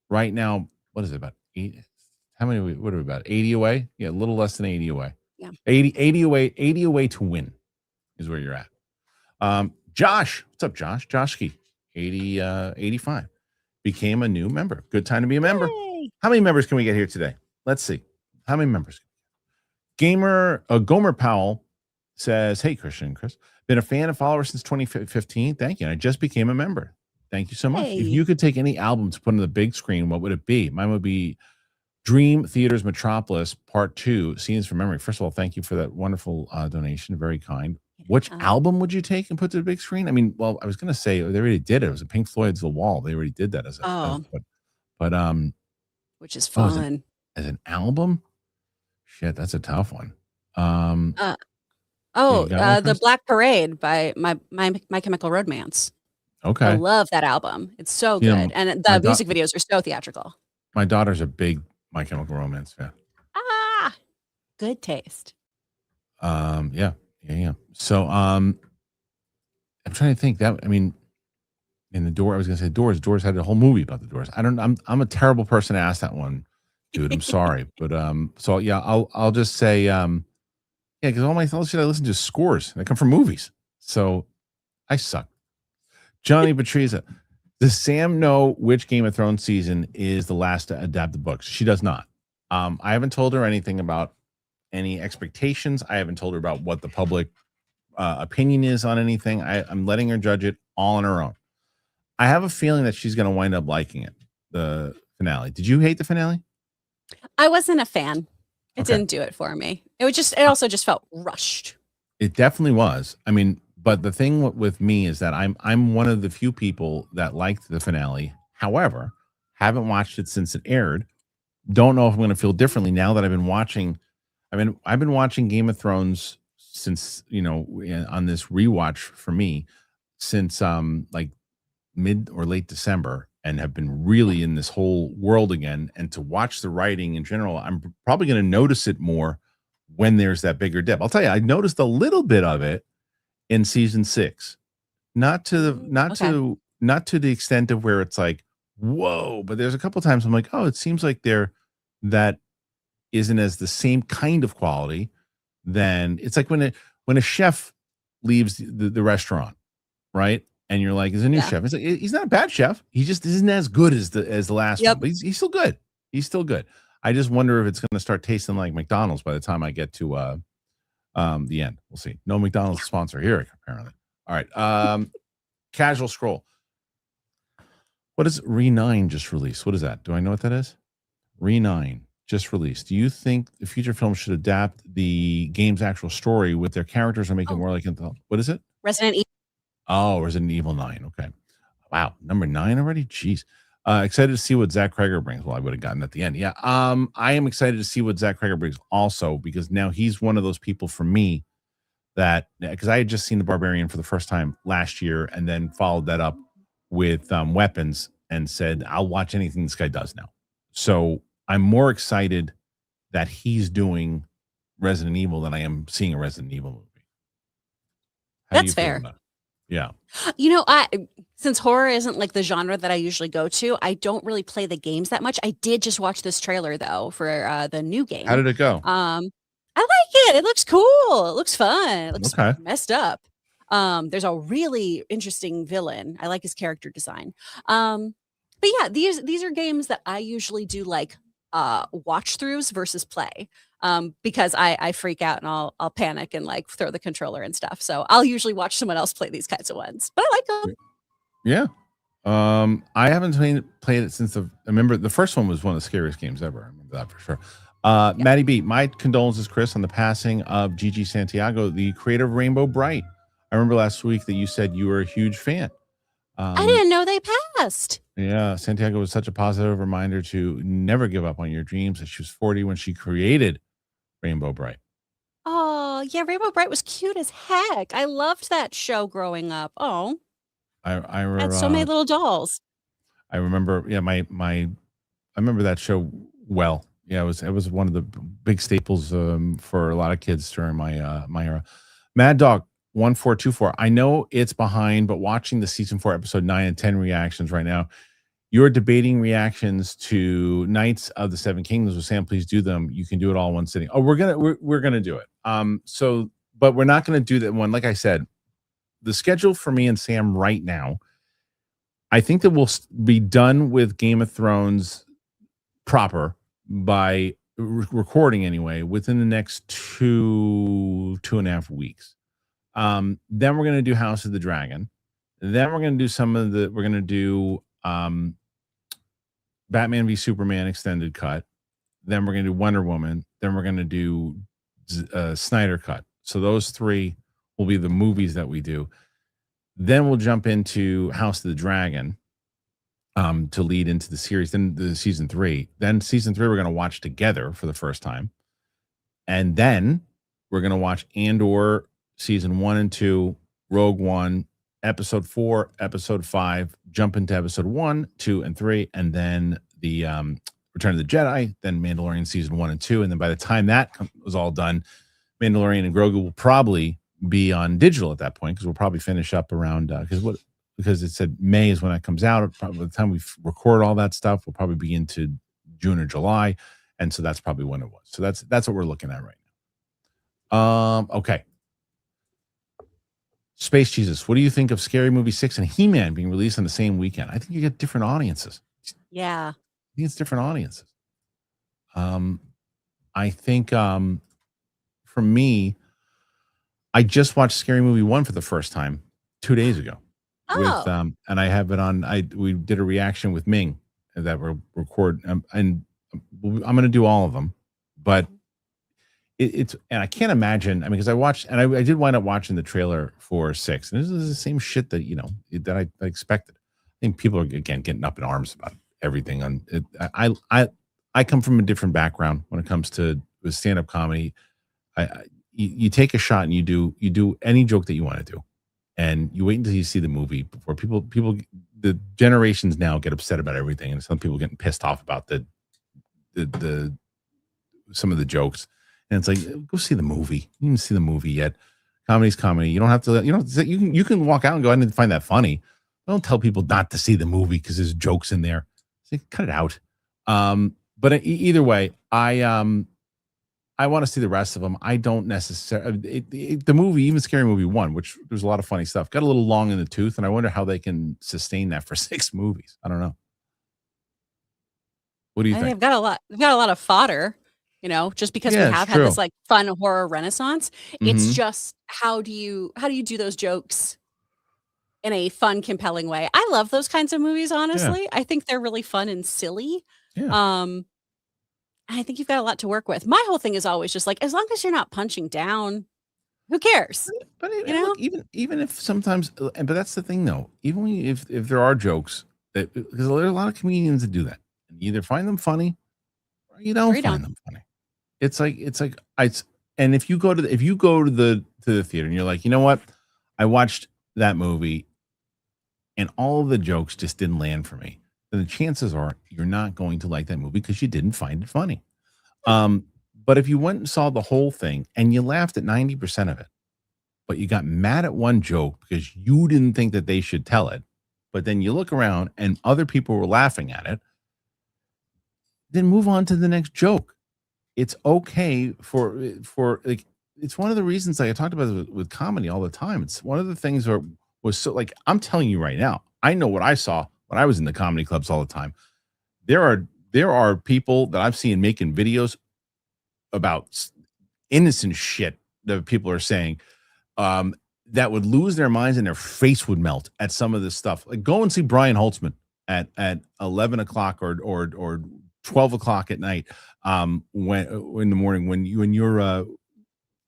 right now. What is it, about 8? How many? What are we, about 80 away? Yeah, a little less than 80 away. Yeah, 80 away to win is where you're at. Josh, what's up, Josh? Joshki, 85 became a new member. Good time to be a member. Yay. How many members can we get here today? Let's see. How many members? Gomer Powell says, "Hey, Kristian and Chris, been a fan and follower since 2015. Thank you. And I just became a member. Thank you so much. Hey. If you could take any album to put on the big screen, what would it be? Mine would be Dream Theater's Metropolis Part 2, Scenes from Memory. First of all, thank you for that wonderful donation. Very kind. Which album would you take and put to the big screen? I mean, well, I was going to say they already did it. It was a Pink Floyd's The Wall. They already did that which is fun. As an album? Shit, that's a tough one. The Black Parade by My Chemical Romance. Okay. I love that album. It's so good. And the music videos are so theatrical. My daughter's a big My Chemical Romance fan. Good taste. Yeah. So I'm trying to think that, I mean, in the Door, I was gonna say Doors had a whole movie about the Doors. I'm a terrible person to ask that one, dude. I'm sorry. But so yeah, I'll just say because all the shit I listen to is scores. They come from movies. So I suck. Johnny Patriza, does Sam know which Game of Thrones season is the last to adapt the books? She does not. I haven't told her anything about any expectations. I haven't told her about what the public opinion is on anything. I'm letting her judge it all on her own. I have a feeling that she's going to wind up liking it, the finale. Did you hate the finale? I wasn't a fan. It didn't do it for me. It also just felt rushed. It definitely was. I mean, but the thing with me is that I'm one of the few people that liked the finale. However, haven't watched it since it aired. Don't know if I'm going to feel differently now that I've been watching. I've been watching Game of Thrones since, on this rewatch for me since like mid or late December, and have been really in this whole world again. And to watch the writing in general, I'm probably going to notice it more when there's that bigger dip. I'll tell you, I noticed a little bit of it in season 6, not to the extent of where it's like, whoa, but there's a couple times I'm like, oh, it seems like that isn't as the same kind of quality. Then it's like when a chef leaves the restaurant, right? And you're like, is a new chef. It's like, he's not a bad chef. He just isn't as good as the last one. But he's still good. He's still good. I just wonder if it's going to start tasting like McDonald's by the time I get to the end. We'll see. No McDonald's sponsor here, apparently. All right. Casual Scroll. What is Re9 just released? What is that? Do I know what that is? Re9 just released. Do you think the future film should adapt the game's actual story with their characters or make it more like what is it? Resident Evil. Oh, Resident Evil 9. Okay. Wow. Number 9 already? Jeez. Excited to see what Zach Cregger brings. Well, I would have gotten at the end. Yeah. I am excited to see what Zach Cregger brings also, because now he's one of those people for me that, because I had just seen The Barbarian for the first time last year and then followed that up with Weapons and said, I'll watch anything this guy does now. So I'm more excited that he's doing Resident Evil than I am seeing a Resident Evil movie. That's fair. Yeah. Since horror isn't like the genre that I usually go to, I don't really play the games that much. I did just watch this trailer though for the new game. How did it go? I like it. It looks cool. It looks fun. It looks messed up. There's a really interesting villain. I like his character design. But yeah, these are games that I usually do like watch throughs versus play. Because I freak out and I'll panic and like throw the controller and stuff. So I'll usually watch someone else play these kinds of ones. But I like them. Yeah. I haven't played it since I remember the first one was one of the scariest games ever. I remember that for sure. Maddie B, my condolences, Chris, on the passing of Gigi Santiago, the creator of Rainbow Bright. I remember last week that you said you were a huge fan. I didn't know they passed. Yeah, Santiago was such a positive reminder to never give up on your dreams. And she was 40 when she created Rainbow Bright. Oh, yeah, Rainbow Bright was cute as heck. I loved that show growing up. Oh, I remember, had so many little dolls. I remember, yeah, I remember that show well. Yeah, it was one of the big staples for a lot of kids during my my era. Mad Dog 1424. I know it's behind, but watching the season 4, episode 9 and 10 reactions right now, you're debating reactions to Knights of the Seven Kingdoms with Sam. Please do them. You can do it all in one sitting. Oh, we're gonna do it. But we're not gonna do that one. Like I said, the schedule for me and Sam right now, I think that we'll be done with Game of Thrones proper by recording anyway within the next 2.5 weeks. Then we're gonna do House of the Dragon. Then we're gonna do Batman v Superman extended cut. Then we're gonna do Wonder Woman. Then we're gonna do Snyder cut. So those 3 will be the movies that we do. Then we'll jump into House of the Dragon to lead into the series. Then the season 3. Then season 3 we're gonna watch together for the first time, and then we're gonna watch Andor season 1 and 2, Rogue One, episode 4, episode 5, jump into episode 1, 2, and 3, and then the Return of the Jedi, then Mandalorian season 1 and 2, and then by the time that was all done, Mandalorian and Grogu will probably be on digital at that point, because we'll probably finish up around because it said May is when that comes out. Probably by the time we record all that stuff, we'll probably be into June or July, and so that's probably when it was. So that's what we're looking at right now. Okay. Space Jesus, what do you think of Scary Movie 6 and He-Man being released on the same weekend? I think you get different audiences. Yeah. I think it's different audiences. I think for me, I just watched Scary Movie 1 for the first time 2 days ago. Oh. With and I have it on. We did a reaction with Ming that we'll record, and I'm going to do all of them, but it's and I can't imagine. I mean, because I watched and I did wind up watching the trailer for 6, and this is the same shit that that I expected. I think people are again getting up in arms about everything. On it. I come from a different background when it comes to stand-up comedy. You take a shot and you do any joke that you want to do, and you wait until you see the movie before people the generations now get upset about everything, and some people getting pissed off about the some of the jokes. And it's like, go see the movie. You didn't see the movie yet. Comedy's comedy. You don't have to. You can walk out and go, I didn't find that funny. Don't tell people not to see the movie because there's jokes in there. So cut it out. But either way, I want to see the rest of them. I don't necessarily. The movie, even Scary Movie 1, which there's a lot of funny stuff, got a little long in the tooth, and I wonder how they can sustain that for 6 movies. I don't know. What do you think? They've got a lot of fodder. Just because we have had this like fun horror renaissance, it's just how do you do those jokes in a fun, compelling way? I love those kinds of movies, honestly. I think they're really fun and silly. I think you've got a lot to work with. My whole thing is always just like, as long as you're not punching down, who cares? But look, even if sometimes, but that's the thing though. Even if there are jokes, because there are a lot of comedians that do that, and you either find them funny or you don't find them funny. It's like and if you go to the theater and you're like, you know what, I watched that movie and all of the jokes just didn't land for me, then the chances are you're not going to like that movie because you didn't find it funny. But if you went and saw the whole thing and you laughed at 90% of it, but you got mad at one joke because you didn't think that they should tell it, but then you look around and other people were laughing at it, then move on to the next joke. It's okay for like it's one of the reasons I talked about it with comedy all the time. It's one of the things where was so like I'm telling you right now. I know what I saw when I was in the comedy clubs all the time. There are people that I've seen making videos about innocent shit that people are saying that would lose their minds and their face would melt at some of this stuff. Like go and see Brian Holtzman at 11 o'clock or 12 o'clock at night when in the morning when you're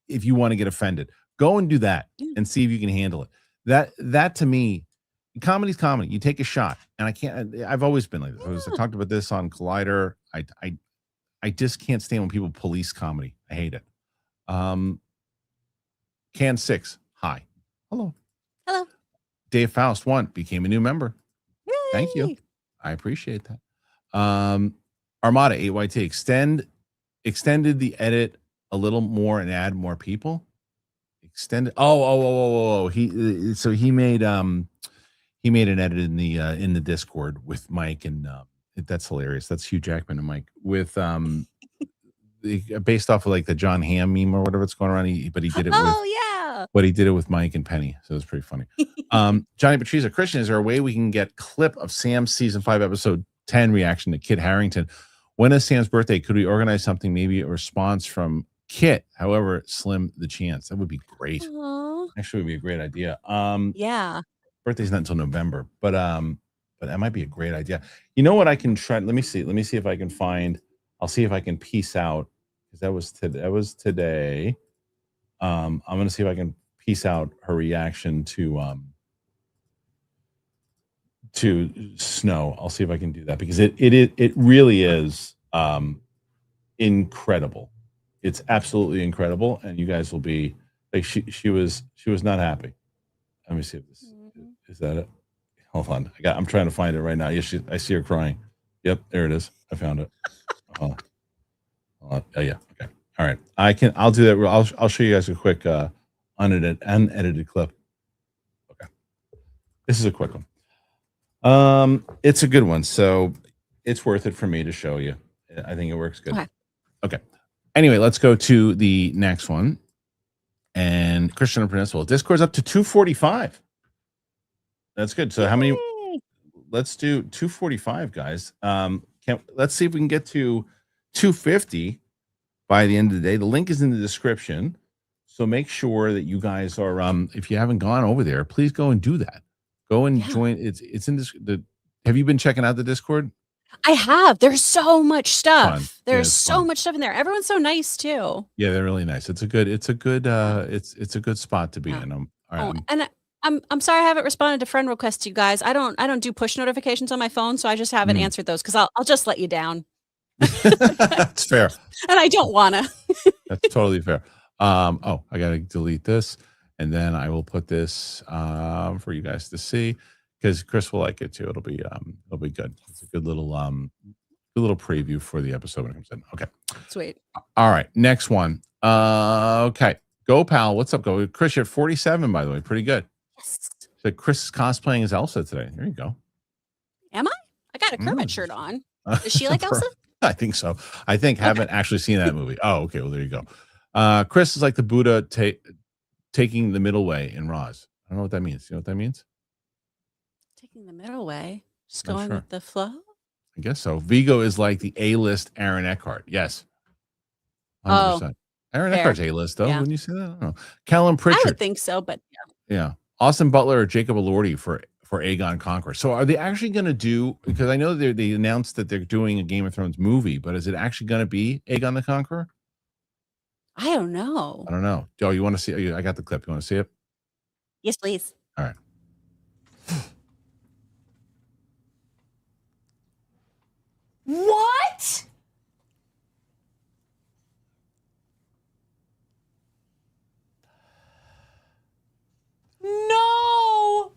if you want to get offended, go and do that and see if you can handle it. That to me, comedy's comedy. You take a shot, and I've always been like this. I talked about this on Collider. I just can't stand when people police comedy. I hate it. Can 6, hi, hello. Dave Faust 1 became a new member. Yay! Thank you. I appreciate that. Armada 8YT extended the edit a little more and add more people. Extended. Oh. He made an edit in the Discord with Mike and that's hilarious. That's Hugh Jackman and Mike with based off of like the John Hamm meme or whatever it's going around. But he did it. But he did it with Mike and Penny, so it was pretty funny. Johnny Patriza, Kristian, is there a way we can get clip of Sam's season 5 episode 10 reaction to Kit Harington? When is Sam's birthday? Could we organize something? Maybe a response from Kit, however slim the chance. That would be great. Aww. Actually, it would be a great idea. Yeah. Birthday's not until November, but that might be a great idea. You know what I can try? Let me see if I can find. I'll see if I can piece out because that was today. I'm gonna see if I can piece out her reaction to Snow. I'll see if I can do that because it really is incredible. It's absolutely incredible, and you guys will be like she was not happy. Let me see if this is that it. Hold on, I'm trying to find it right now. Yes, I see her crying. Yep, there it is. I found it. Hold on. Oh yeah, okay. All right, I'll do that. I'll show you guys a quick unedited clip. Okay, this is a quick one. It's a good one, so it's worth it for me to show you. I think it works good. Okay. Anyway, let's go to the next one. And Kristian Principal. Discord's up to 245. That's good. So how many? Let's do 245, guys. Let's see if we can get to 250 by the end of the day. The link is in the description. So make sure that you guys are if you haven't gone over there, please go and do that. Go and join. It's in this. Have you been checking out the Discord? I have. There's so much stuff. Fun. There's so much stuff in there. Everyone's so nice too. Yeah, they're really nice. It's a good spot to be in. All right. And I'm sorry I haven't responded to friend requests to you guys. I don't do push notifications on my phone, so I just haven't answered those because I'll just let you down. That's fair. And I don't wanna. That's totally fair. I gotta delete this, and then I will put this for you guys to see. Because Chris will like it too. It'll be good. It's a good little preview for the episode when it comes in. Okay. Sweet. All right. Next one. Okay. Go pal. What's up? Go. Chris, you're at 47, by the way. Pretty good. Yes. So Chris is cosplaying as Elsa today. There you go. Am I? I got a Kermit shirt on. Is she like Elsa? I think so. Haven't actually seen that movie. Oh, okay. Well, there you go. Chris is like the Buddha taking the middle way in Roz. I don't know what that means. You know what that means? Taking the middle way, just going with the flow. I guess so. Vigo is like the A-list Aaron Eckhart. Yes. 100%. Aaron Eckhart's A-list, though. Wouldn't you say that? I don't know. Callum Pritchard. I would think so, but yeah. Austin Butler or Jacob Elordi for Aegon Conqueror. So are they actually going to do, because I know they announced that they're doing a Game of Thrones movie, but is it actually going to be Aegon the Conqueror? I don't know. I don't know. Joe, you want to see? I got the clip. You want to see it? Yes, please. All right. What? No.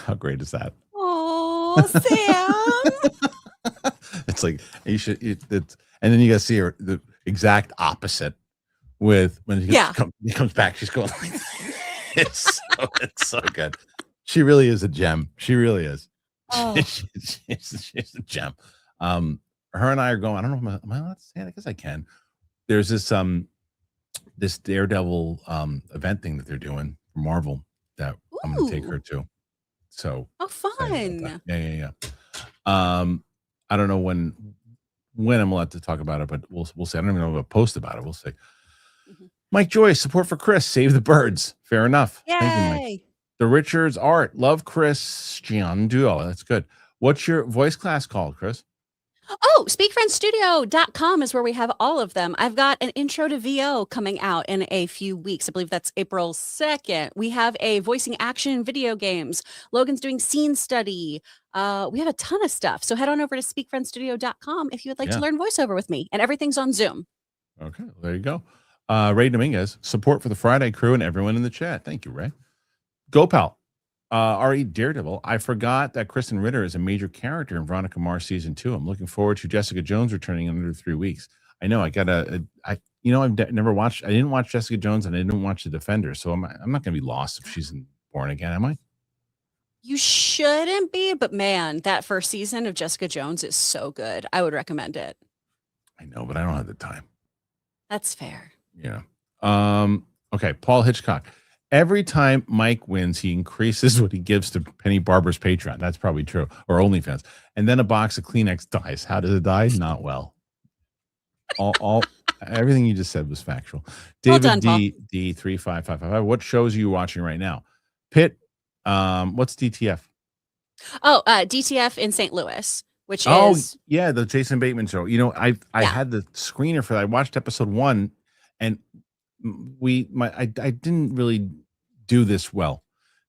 How great is that? Oh, Sam. It's like you should. And then you guys see her the exact opposite with when he comes back. She's going like this. It's so good. She really is a gem. She really is. Oh. She's a gem. Her and I are going. I don't know. Am I allowed to say it? I guess I can. There's this Daredevil event thing that they're doing for Marvel that I'm going to take her to. So fun. Yeah. I don't know when I'm allowed to talk about it, but we'll see. I don't even know if I'll post about it. We'll see. Mm-hmm. Mike Joyce, support for Chris. Save the birds. Fair enough. Yay. Thank you, Mike. The Richards art. Love Kristian Duo. That's good. What's your voice class called, Chris? Oh, speakfriendstudio.com is where we have all of them. I've got an intro to VO coming out in a few weeks. I believe that's April 2nd. We have a voicing action video games. Logan's doing scene study. We have a ton of stuff. So head on over to speakfriendstudio.com if you would like to learn voiceover with me. And everything's on Zoom. Okay, well, there you go. Ray Dominguez, support for the Friday crew and everyone in the chat. Thank you, Ray. Gopal, R.E. Daredevil. I forgot that Kristen Ritter is a major character in Veronica Mars season 2. I'm looking forward to Jessica Jones returning in under 3 weeks. I know I never watched. I didn't watch Jessica Jones and I didn't watch The Defender, so I'm not going to be lost if she's in Born Again, am I? You shouldn't be, but man, that first season of Jessica Jones is so good. I would recommend it. I know, but I don't have the time. That's fair. Yeah. Okay, Paul Hitchcock. Every time Mike wins, he increases what he gives to Penny Barber's Patreon. That's probably true. Or OnlyFans. And then a box of Kleenex dies. How does it die? Not well. All everything you just said was factual. David well done, D35555. What shows are you watching right now? Pitt, what's DTF? Oh, DTF in St. Louis, which is the Jason Bateman show. You know, I had the screener for that. I watched episode 1 and I didn't really do this well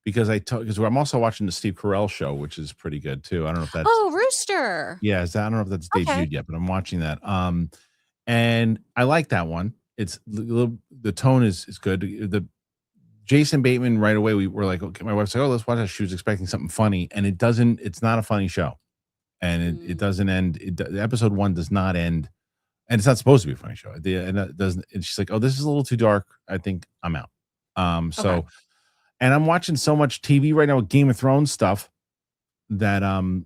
because because I'm also watching the Steve Carell show, which is pretty good too. I don't know if that's Rooster. Yeah, I don't know if that's debuted yet, but I'm watching that. And I like that one. It's the tone is good. The Jason Bateman right away. We were like, okay, my wife's like, oh, let's watch that. She was expecting something funny, and it's not a funny show, and it doesn't end. The episode 1 does not end. And it's not supposed to be a funny show. And it doesn't. And she's like, "Oh, this is a little too dark. I think I'm out." And I'm watching so much TV right now with Game of Thrones stuff that I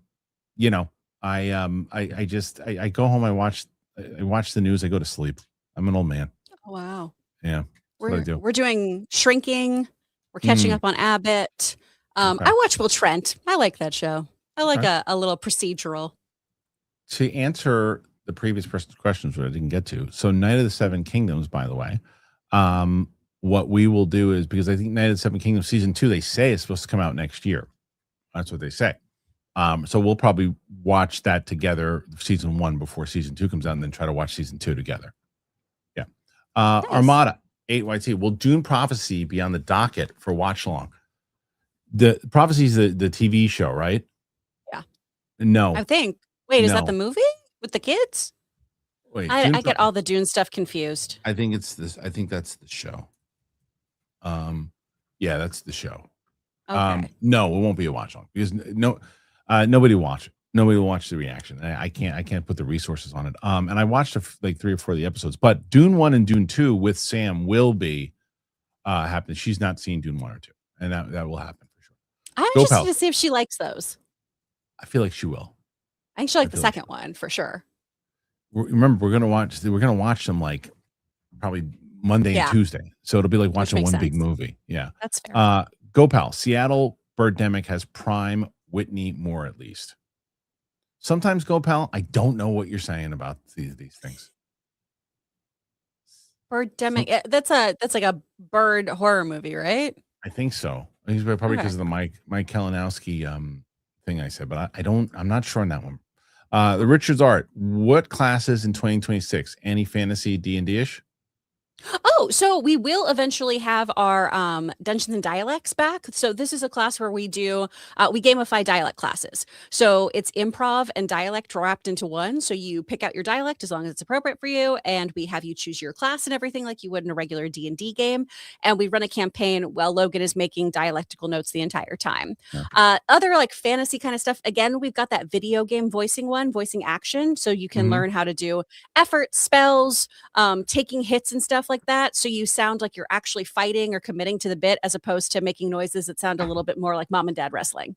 go home. I watch the news. I go to sleep. I'm an old man. Oh, wow. Yeah, we're doing Shrinking. We're catching up on Abbott. I watch Will Trent. I like that show. I like a little procedural. To answer the previous person's questions, which I didn't get to. So Night of the Seven Kingdoms, by the way, what we will do is, because I think Night of the Seven Kingdoms season 2, they say it's supposed to come out next year. That's what they say. So we'll probably watch that together, season 1 before season 2 comes out, and then try to watch season 2 together. Yeah. Nice. Armada 8YT. Will Dune Prophecy be on the docket for watch along? The Prophecy is the TV show, right? Yeah. No. I think. Wait, is that the movie? With the kids? Wait, I get all the Dune stuff confused. I think it's this. I think that's the show. Yeah, that's the show. Okay. No, it won't be a watch along because nobody will watch it. Nobody will watch the reaction. I can't put the resources on it. And I watched like 3 or 4 of the episodes, but Dune 1 and Dune 2 with Sam will be happening. She's not seen Dune 1 or 2, and that will happen for sure. I'm interested to see if she likes those. I feel like she will. I think she'll like the second one for sure. Remember, we're gonna watch them like probably Monday and Tuesday, so it'll be like watching one big movie. Yeah, that's fair. Gopal, Seattle Birdemic has Prime Whitney Moore at least. Sometimes Gopal, I don't know what you're saying about these things. Birdemic, that's like a bird horror movie, right? I think so. He's probably because of the Mike Kalinowski thing I said, but I'm not sure on that one. The Richards art. What classes in 2026? Any fantasy D&D-ish? Oh, so we will eventually have our Dungeons and Dialects back. So this is a class where we gamify dialect classes. So it's improv and dialect wrapped into one. So you pick out your dialect as long as it's appropriate for you, and we have you choose your class and everything like you would in a regular D&D game. And we run a campaign while Logan is making dialectical notes the entire time. Okay. Other like fantasy kind of stuff. Again, we've got that video game voicing action. So you can learn how to do effort, spells, taking hits and stuff like that, so you sound like you're actually fighting or committing to the bit, as opposed to making noises that sound a little bit more like mom and dad wrestling.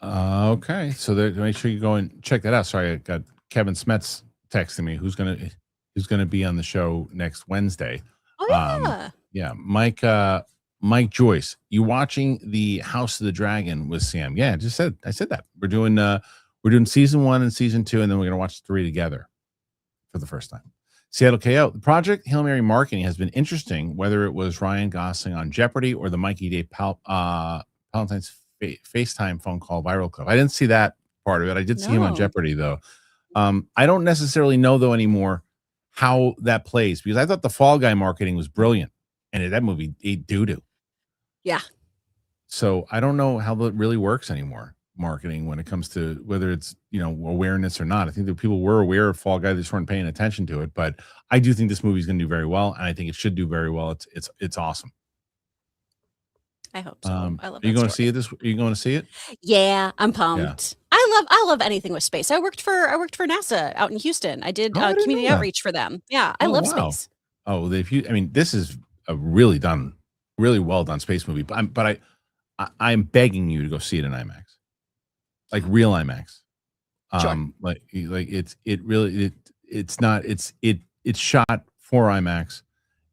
Okay, so make sure you go and check that out. Sorry, I got Kevin Smets texting me, who's gonna be on the show next Wednesday. Oh yeah. Yeah, Mike Joyce. You watching the House of the Dragon with Sam? Yeah, I said that we're doing season 1 and season 2, and then we're gonna watch 3 together for the first time. Seattle KO. The Project Hail Mary marketing has been interesting, whether it was Ryan Gosling on Jeopardy or the Mikey Day Palatine's FaceTime phone call viral clip. I didn't see that part of it. I did see him on Jeopardy though. I don't necessarily know though anymore how that plays, because I thought the Fall Guy marketing was brilliant, and that movie ate doo-doo. Yeah. So I don't know how that really works anymore, marketing, when it comes to whether it's, awareness or not. I think that people were aware of Fall Guy, they just weren't paying attention to it. But I do think this movie is going to do very well, and I think it should do very well. It's awesome. I hope so. I love. Are you going to see it? Are you going to see it? Yeah, I'm pumped. Yeah. I love anything with space. I worked for NASA out in Houston. I did community outreach for them. Yeah, I love space. Oh, this is a really well done space movie. But I'm begging you to go see it in IMAX, like real IMAX. Sure. It's shot for IMAX,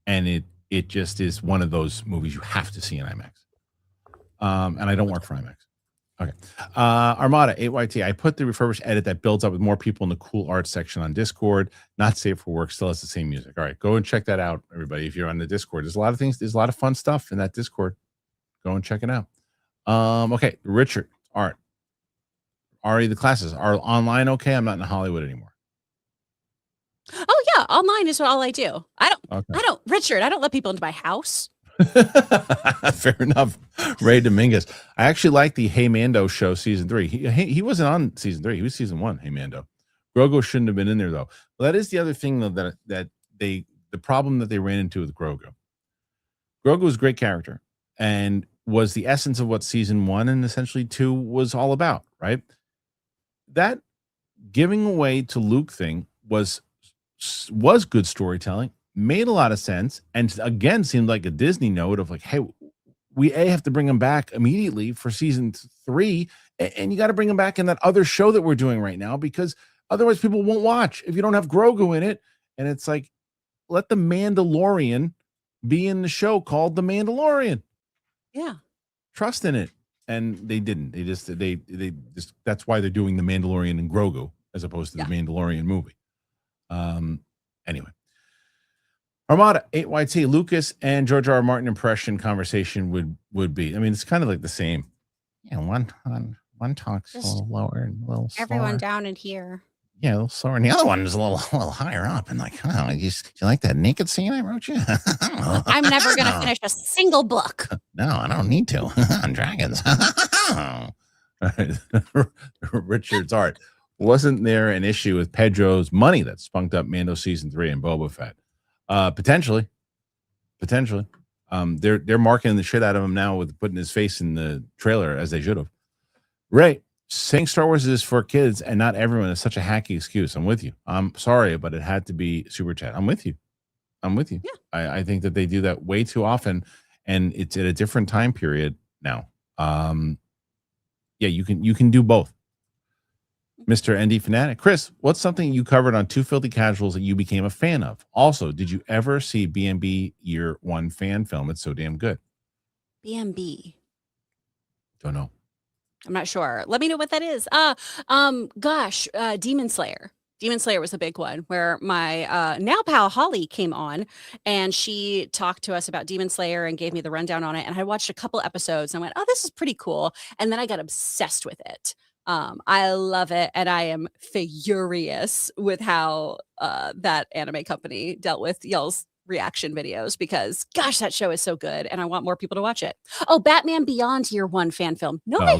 and it just is one of those movies you have to see in IMAX. And I don't work for IMAX. Okay. Armada 8YT. I put the refurbished edit that builds up with more people in the cool art section on Discord. Not safe for work. Still has the same music. All right. Go and check that out, everybody. If you're on the Discord, there's a lot of things. There's a lot of fun stuff in that Discord. Go and check it out. Okay. Richard, art. Ari, the classes are online. Okay. I'm not in Hollywood anymore. Oh yeah. Online is all I do. Richard, I don't let people into my house. Fair enough. Ray Dominguez. I actually like the Hey Mando show season 3. He wasn't on season 3. He was season 1. Hey Mando. Grogu shouldn't have been in there though. Well, that is the other thing though, the problem that they ran into with Grogu. Grogu was a great character and was the essence of what season 1 and essentially 2 was all about, right? That giving away to Luke thing was good storytelling. Made a lot of sense, and again seemed like a Disney note of like, hey, we have to bring him back immediately for season 3, and you got to bring him back in that other show that we're doing right now, because otherwise people won't watch if you don't have Grogu in it. And it's like, let the Mandalorian be in the show called The Mandalorian. Yeah, trust in it, and they didn't. They just that's why they're doing The Mandalorian and Grogu as opposed to the Mandalorian movie. Anyway. Armada 8YT. Lucas and George R. R. Martin impression conversation would be. I mean, it's kind of like the same. Yeah, one talks just a little lower and a little slower. Everyone down in here. Yeah, a little slower, and the other one is a little higher up. And like, oh, you like that naked scene I wrote you? I'm never gonna finish a single book. No, I don't need to. On dragons. Richard's art. Wasn't there an issue with Pedro's money that spunked up Mando season 3 and Boba Fett? Potentially. They're marketing the shit out of him now with putting his face in the trailer, as they should have. Right. Saying Star Wars is for kids and not everyone is such a hacky excuse. I'm with you. I'm sorry, but it had to be super chat. I'm with you. Yeah. I think that they do that way too often, and it's at a different time period now. Yeah, you can do both. Mr. ND Fanatic. Chris, what's something you covered on Two Filthy Casuals that you became a fan of? Also, did you ever see B&B Year 1 fan film? It's so damn good. B&B. Don't know. I'm not sure. Let me know what that is. Demon Slayer. Demon Slayer was a big one where my now pal Holly came on and she talked to us about Demon Slayer and gave me the rundown on it. And I watched a couple episodes and I went, oh, this is pretty cool. And then I got obsessed with it. I love it, and I am furious with how that anime company dealt with y'all's reaction videos, because gosh, that show is so good and I want more people to watch it. Oh, Batman Beyond Year 1 fan film. No, I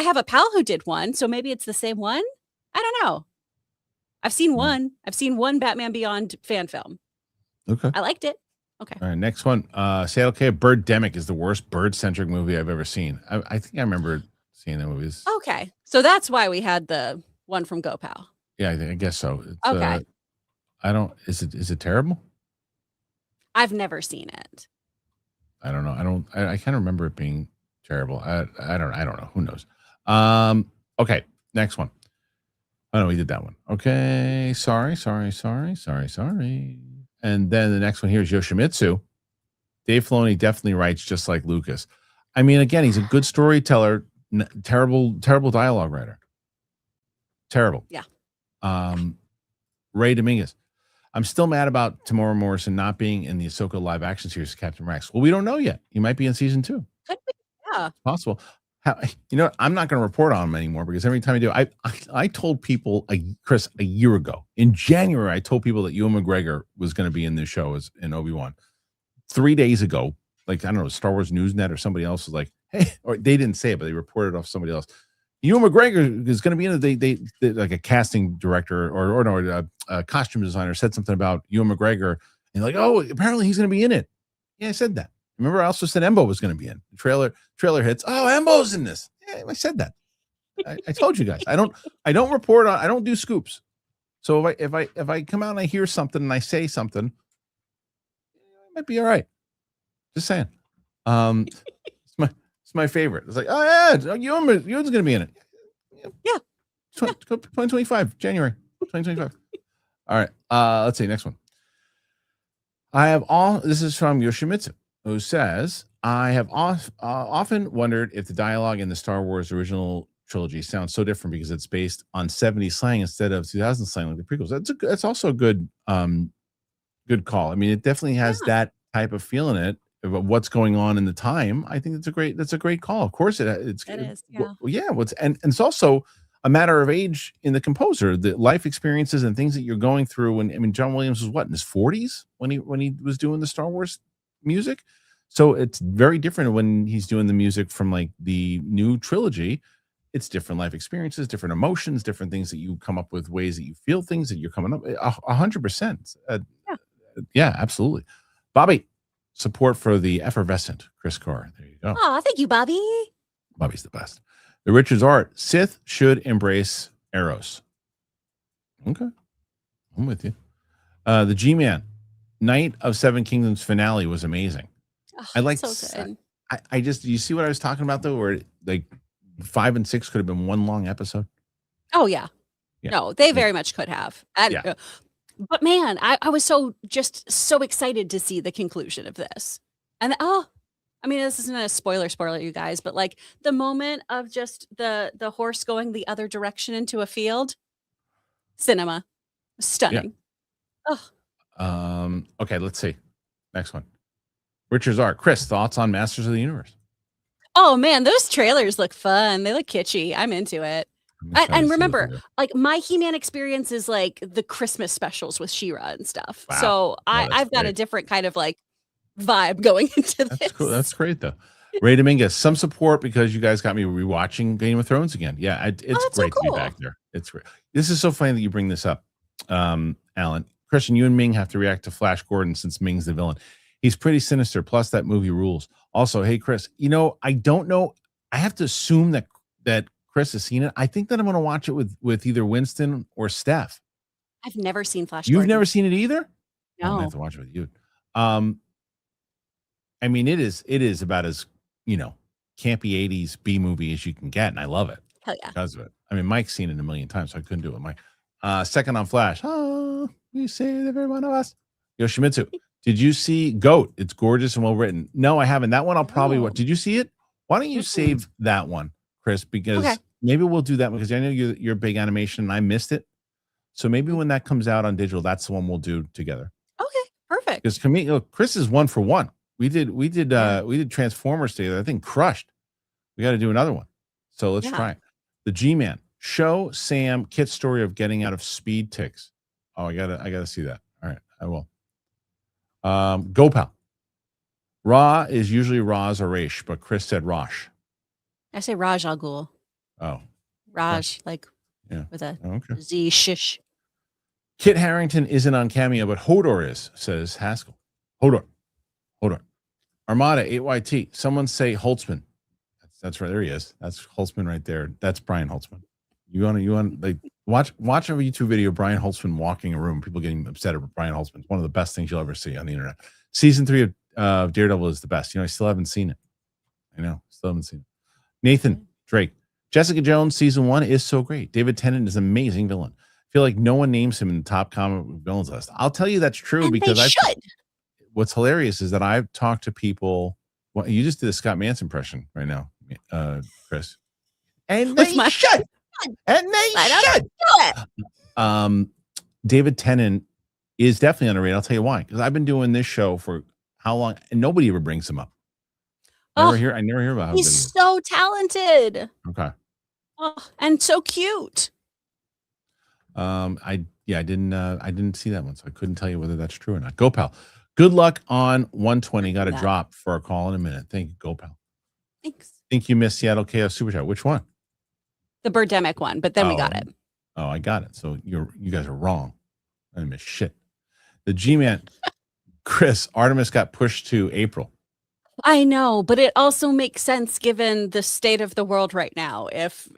have a pal who did one, so maybe it's the same one. I don't know. I've seen one. I've seen one Batman Beyond fan film. Okay. I liked it. Okay. All right, next one. Say okay, Birdemic is the worst bird-centric movie I've ever seen. I think I remember seeing that movies. Okay. So that's why we had the one from GoPal. Yeah, I guess so. Okay. I don't. Is it terrible? I've never seen it. I don't know. I can't remember it being terrible. I don't know. Who knows? Okay, next one. Oh no, we did that one. Okay, sorry. And then the next one here is Yoshimitsu. Dave Filoni definitely writes just like Lucas. I mean, again, he's a good storyteller. Terrible dialogue writer. Terrible. Yeah. Ray Dominguez. I'm still mad about Tamora Morrison not being in the Ahsoka live action series of Captain Rex. Well, we don't know yet. He might be in season 2. Could be. Yeah. It's possible. I'm not going to report on him anymore because every time I do, I told people, Chris, a year ago in January, I told people that Ewan McGregor was going to be in this show as in Obi-Wan. 3 days ago, like, I don't know, Star Wars Newsnet or somebody else was like, hey, or they didn't say it, but they reported off somebody else. Ewan McGregor is going to be in it. They like a casting director or a costume designer said something about Ewan McGregor, and like, oh, apparently he's going to be in it. Yeah, I said that. Remember, I also said Embo was going to be in the trailer hits. Oh, Embo's in this. Yeah, I said that. I told you guys. I don't report on. I don't do scoops. So if I come out and I hear something and I say something, it might be all right. Just saying. It's my favorite. It's like, oh yeah, Ewan's going to be in it. Yeah. 2025, January 2025. All right. Let's see. Next one. This is from Yoshimitsu, who says, I have often wondered if the dialogue in the Star Wars original trilogy sounds so different because it's based on 70s slang instead of 2000s slang like the prequels. That's also a good call. I mean, it definitely has that type of feel in it about what's going on in the time. I think that's a great call. Of course, it is. Yeah. And it's also a matter of age in the composer, the life experiences and things that you're going through. And John Williams was in his 40s when he was doing the Star Wars music. So it's very different when he's doing the music from like the new trilogy. It's different life experiences, different emotions, different things that you come up with, ways that you feel things that you're coming up 100%. Yeah, absolutely. Bobby, support for the effervescent Chris Carr. There you go. Oh, thank you, Bobby. Bobby's the best. The Richards Art. Sith should embrace Eros. Okay. I'm with you. The G-Man. Night of Seven Kingdoms finale was amazing. Oh, I like so good. I just, you see what I was talking about though, where like 5 and 6 could have been one long episode. Oh yeah. No, they very much could have. But man, I was so excited to see the conclusion of this. And I mean, this isn't a spoiler, you guys, but like the moment of just the horse going the other direction into a field, cinema, stunning. Yeah. Okay, let's see. Next one. Richard's Art. Chris, thoughts on Masters of the Universe? Oh man, those trailers look fun. They look kitschy. I'm into it. And remember, like my He-Man experience is like the Christmas specials with She-Ra and stuff. Wow. So I've got a different kind of like vibe going into this. That's cool. That's great though. Ray Dominguez, some support because you guys got me rewatching Game of Thrones again. Yeah, it's great to be back there. It's great. This is so funny that you bring this up, Alan. Kristian, you and Ming have to react to Flash Gordon since Ming's the villain. He's pretty sinister. Plus, that movie rules. Also, hey, Chris, I don't know. I have to assume that Chris has seen it. I think that I'm going to watch it with either Winston or Steph. I've never seen Flash You've Gordon. never seen it either? No. I'm going to have to watch it with you. I mean, it is about as, campy 80s B movie as you can get, and I love it. Hell yeah. Because of it. I mean, Mike's seen it a million times, so I couldn't do it. Mike. Second on Flash. Oh, you saved every one of us. Yoshimitsu. Did you see Goat? It's gorgeous and well written. No, I haven't. That one I'll probably watch. Did you see it? Why don't you save that one, Chris? Because maybe we'll do that because I know you're big animation and I missed it. So maybe when that comes out on digital, that's the one we'll do together. Okay, perfect. Because Chris is 1 for 1. We did Transformers together. I think crushed. We got to do another one. So let's try it. The G-Man. Show Sam Kit's story of getting out of speed ticks. Oh, I gotta see that. All right, I will. Gopal. Ra is usually Raz or Raish, but Chris said Rosh. I say Raj Al Ghul. Oh. Raj, with a Z shish. Kit Harington isn't on Cameo, but Hodor is, says Haskell. Hodor. Armada 8YT. Someone say Holtzman. That's right. There he is. That's Holtzman right there. That's Brian Holtzman. You want like Watch a YouTube video of Brian Holtzman walking a room. People getting upset at Brian Holtzman. It's one of the best things you'll ever see on the internet. Season 3 of Daredevil is the best. I still haven't seen it. Still haven't seen it. Nathan Drake. Jessica Jones season 1 is so great. David Tennant is an amazing villain. I feel like no one names him in the top comic book villains list. I'll tell you that's true, and because they should. What's hilarious is that I've talked to people. Well, you just did a Scott Manson impression right now, Chris. And they should. And they should. David Tennant is definitely underrated. I'll tell you why. Because I've been doing this show for how long, and nobody ever brings him up. I never hear about him. He's so talented. Okay. Oh, and so cute. I didn't see that one, so I couldn't tell you whether that's true or not. Go Pal. Good luck on 120. Got a drop for a call in a minute. Thank you, Go Pal. Thanks. Think you missed Seattle Chaos Super Chat. Which one? The Birdemic one, but then we got it. Oh, I got it. So you guys are wrong. I didn't miss shit. The G-Man, Chris, Artemis got pushed to April. I know, but it also makes sense given the state of the world right now. If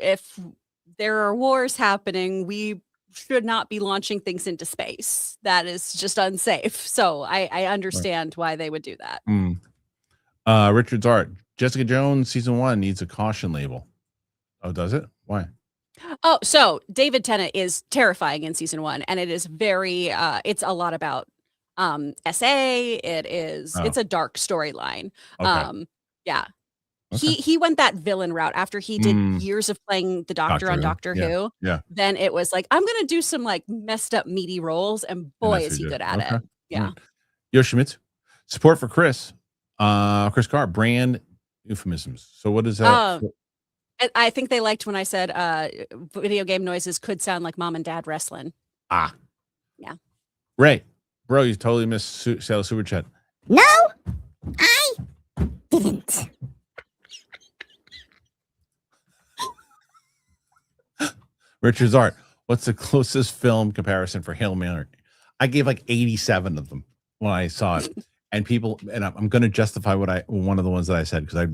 there are wars happening, we should not be launching things into space. That is just unsafe. So I understand why they would do that. Richard's Art. Jessica Jones season 1 needs a caution label. Oh, does it? Why? Oh, so David Tennant is terrifying in season 1, and it is very it's a lot about SA. It's a dark storyline. Okay. Yeah. Okay. He went that villain route after he did years of playing the Doctor on Doctor Who. Yeah. Then it was like, I'm gonna do some like messed up meaty roles, and boy is he good at it. Yeah. Right. Yoshimitsu. Support for Chris. Chris Carr, brand euphemisms. So what is that? I think they liked when I said video game noises could sound like mom and dad wrestling. Yeah. Ray, Bro, you totally missed Seattle Super Chat. no, I didn't. Richard's Art. What's the closest film comparison for Hail Mary? I gave like 87 of them when I saw it. And people, and I'm going to justify one of the ones that I said, because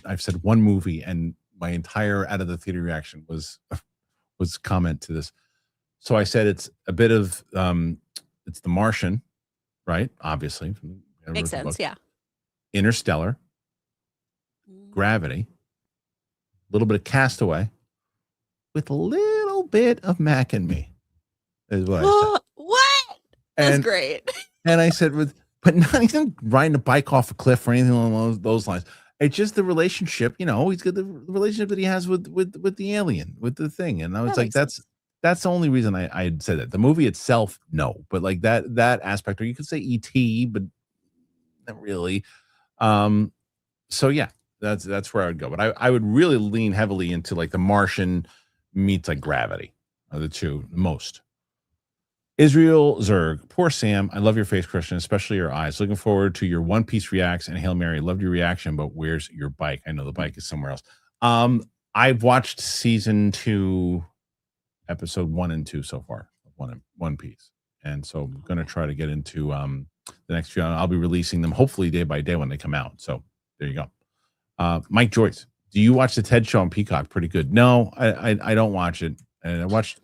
I've said one movie, and my entire out of the theater reaction was comment to this. So I said it's a bit of it's The Martian, right? Obviously, Makes sense. Yeah. Interstellar, Gravity, a little bit of Castaway, with a little bit of Mac and Me. Is what I said. What? That's great. And I said but not even riding a bike off a cliff or anything along those lines. It's just the relationship, he's got the relationship that he has with the alien, with the thing. And I was like, that's the only reason I said that. The movie itself, no, but like that aspect, or you could say E.T., but not really. So yeah, that's where I would go. But I would really lean heavily into like The Martian meets like Gravity, are the two most. Israel Zerg, poor Sam. I love your face, Christian, especially your eyes. Looking forward to your One Piece reacts and Hail Mary. Loved your reaction, but where's your bike? I know the bike is somewhere else. I've watched season 2, episode 1 and 2 so far, One Piece, and so I'm gonna try to get into the next few. I'll be releasing them hopefully day by day when they come out. So there you go. Mike Joyce, do you watch the Ted Show on Peacock? Pretty good. No, I don't watch it. And I watched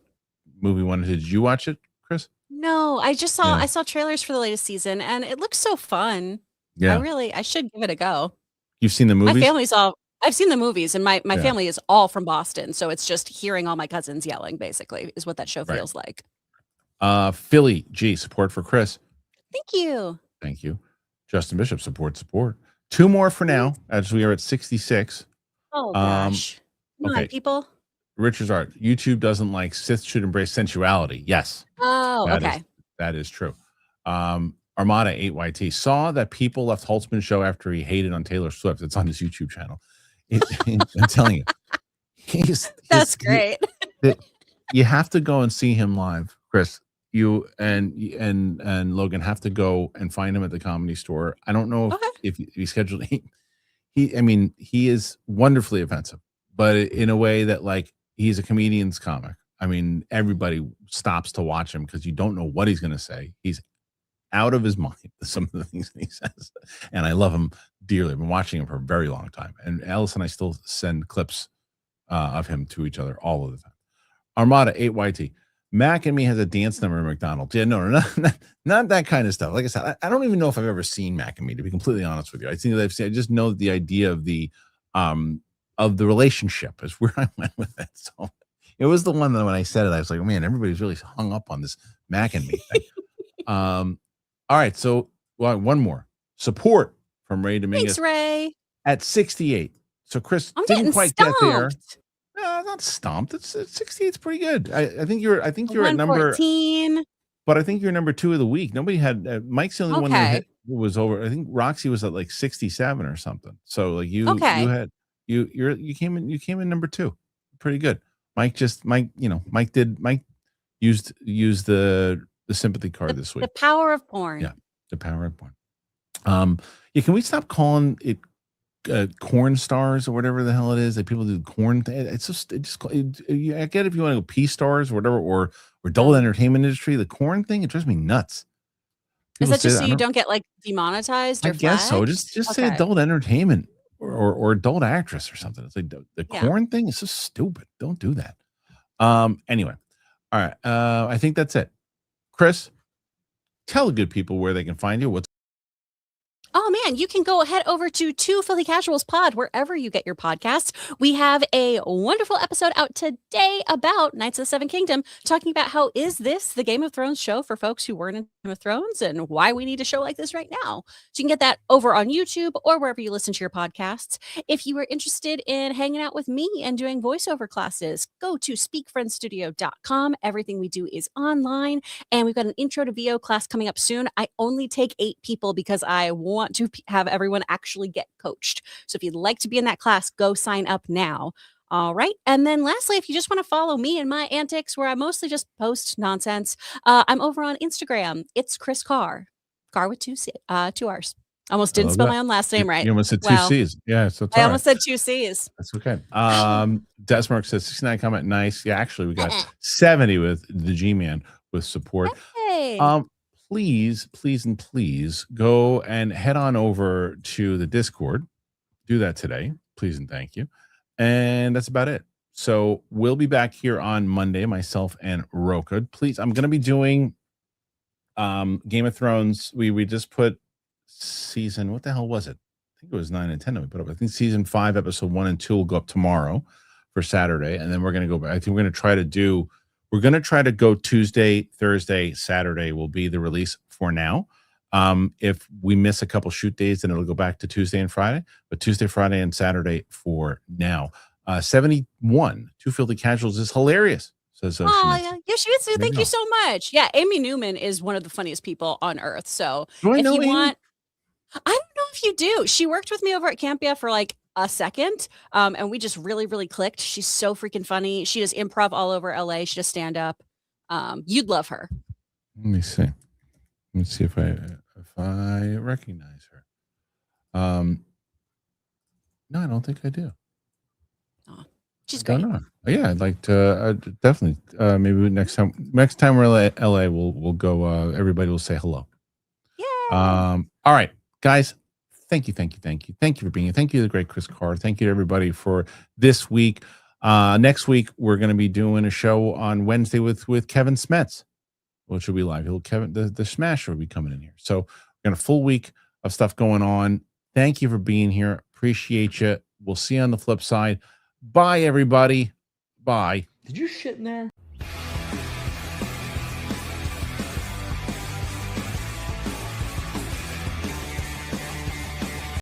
movie 1. Did you watch it, Chris? No, I just saw I saw trailers for the latest season, and it looks so fun. Yeah, I should give it a go. You've seen the movies? I've seen the movies, and my family is all from Boston, so it's just hearing all my cousins yelling, basically, is what that show feels like. Philly G, support for Chris. Thank you. Justin Bishop, support. 2 more for now, as we are at 66. Oh gosh. Come on, people. Richard's Art. YouTube doesn't like Sith should embrace sensuality. Yes. Oh, okay. That is true. Armada 8YT saw that people left Holtzman's show after he hated on Taylor Swift. It's on his YouTube channel. I'm telling you, that's great. You have to go and see him live, Chris. You and Logan have to go and find him at the Comedy Store. I don't know if he scheduled. He is wonderfully offensive, but in a way that like he's a comedian's comic. I mean, everybody stops to watch him because you don't know what he's going to say. He's out of his mind, some of the things that he says. And I love him dearly. I've been watching him for a very long time. And Alice and I still send clips of him to each other all of the time. Armada 8YT. Mac and Me has a dance number in McDonald's. Yeah, no, not that kind of stuff. Like I said, I don't even know if I've ever seen Mac and Me, to be completely honest with you. I think that I just know the idea of the relationship is where I went with it. So it was the one that when I said it, I was like, oh, man, everybody's really hung up on this Mac and Me thing. All right, so one more support from Ray Dominguez. Thanks, Ray. At 68. So Chris I'm didn't getting quite stumped. get there. No, not stumped. It's 68. It's pretty good. I think you're at number 114. But I think you're number 2 of the week. Nobody had Mike's the only one that was over. I think Roxy was at like 67 or something. So like you came in number 2. Pretty good. Mike used the sympathy card this week. The power of porn. Yeah, the power of porn. Can we stop calling it corn stars or whatever the hell it is that people do corn it's just I get if you want to go P stars or whatever or adult entertainment industry, the corn thing, it drives me nuts. Is that just so you don't get like demonetized or I guess so. Just say adult entertainment or adult actress or something. It's like the corn thing is so stupid. Don't do that. Anyway. All right. I think that's it. Chris, tell the good people where they can find you. Oh man, you can go head over to Two Filthy Casuals Pod wherever you get your podcasts. We have a wonderful episode out today about Knights of the Seven Kingdom, talking about how is this the Game of Thrones show for folks who weren't in Game of Thrones and why we need a show like this right now. So you can get that over on YouTube or wherever you listen to your podcasts. If you are interested in hanging out with me and doing voiceover classes, go to speakfriendstudio.com. Everything we do is online, and we've got an intro to VO class coming up soon. I only take 8 people because I want to have everyone actually get coached. So if you'd like to be in that class, go sign up now. All right. And then lastly, if you just want to follow me and my antics, where I mostly just post nonsense, I'm over on Instagram. It's Chris Carr with 2 R's. Almost didn't spell my own last name right. You almost said 2 C's. Yeah, so I almost said 2 C's. That's okay. Desmark says 69 comment. Nice. Yeah, actually, we got 70 with the G-Man with support. Hey. Please go and head on over to the Discord. Do that today. Please and thank you. And that's about it. So we'll be back here on Monday, myself and Roka. Please, I'm going to be doing Game of Thrones. We just put season, what the hell was it? I think it was 9 and 10 that we put up. I think season 5, episode 1 and 2 will go up tomorrow for Saturday. And then we're going to go back. I think we're going to try to go Tuesday, Thursday, Saturday will be the release for now. If we miss a couple shoot days, then it'll go back to Tuesday and Friday. But Tuesday, Friday, and Saturday for now. 71, Two Filthy Casuals is hilarious. Says Yoshimitsu, thank you so much. Yeah, Amy Newman is one of the funniest people on earth. So I don't know if you do. She worked with me over at Campia for like a second, and we just really, really clicked. She's so freaking funny. She does improv all over LA. She does stand up. You'd love her. Let me see. Let's see if I recognize her. No, I don't think I do. Oh, she's great. Yeah, I'd like to definitely. Maybe next time we're in LA, we'll go. Everybody will say hello. Yeah. All right, guys. Thank you for being here. Thank you to the great Chris Carr. Thank you to everybody for this week. Next week we're going to be doing a show on Wednesday with Kevin Smets, which will be live. The Smasher will be coming in here. So we're going to a full week of stuff going on. Thank you for being here. Appreciate you. We'll see you on the flip side. Bye, everybody. Bye. Did you shit in there?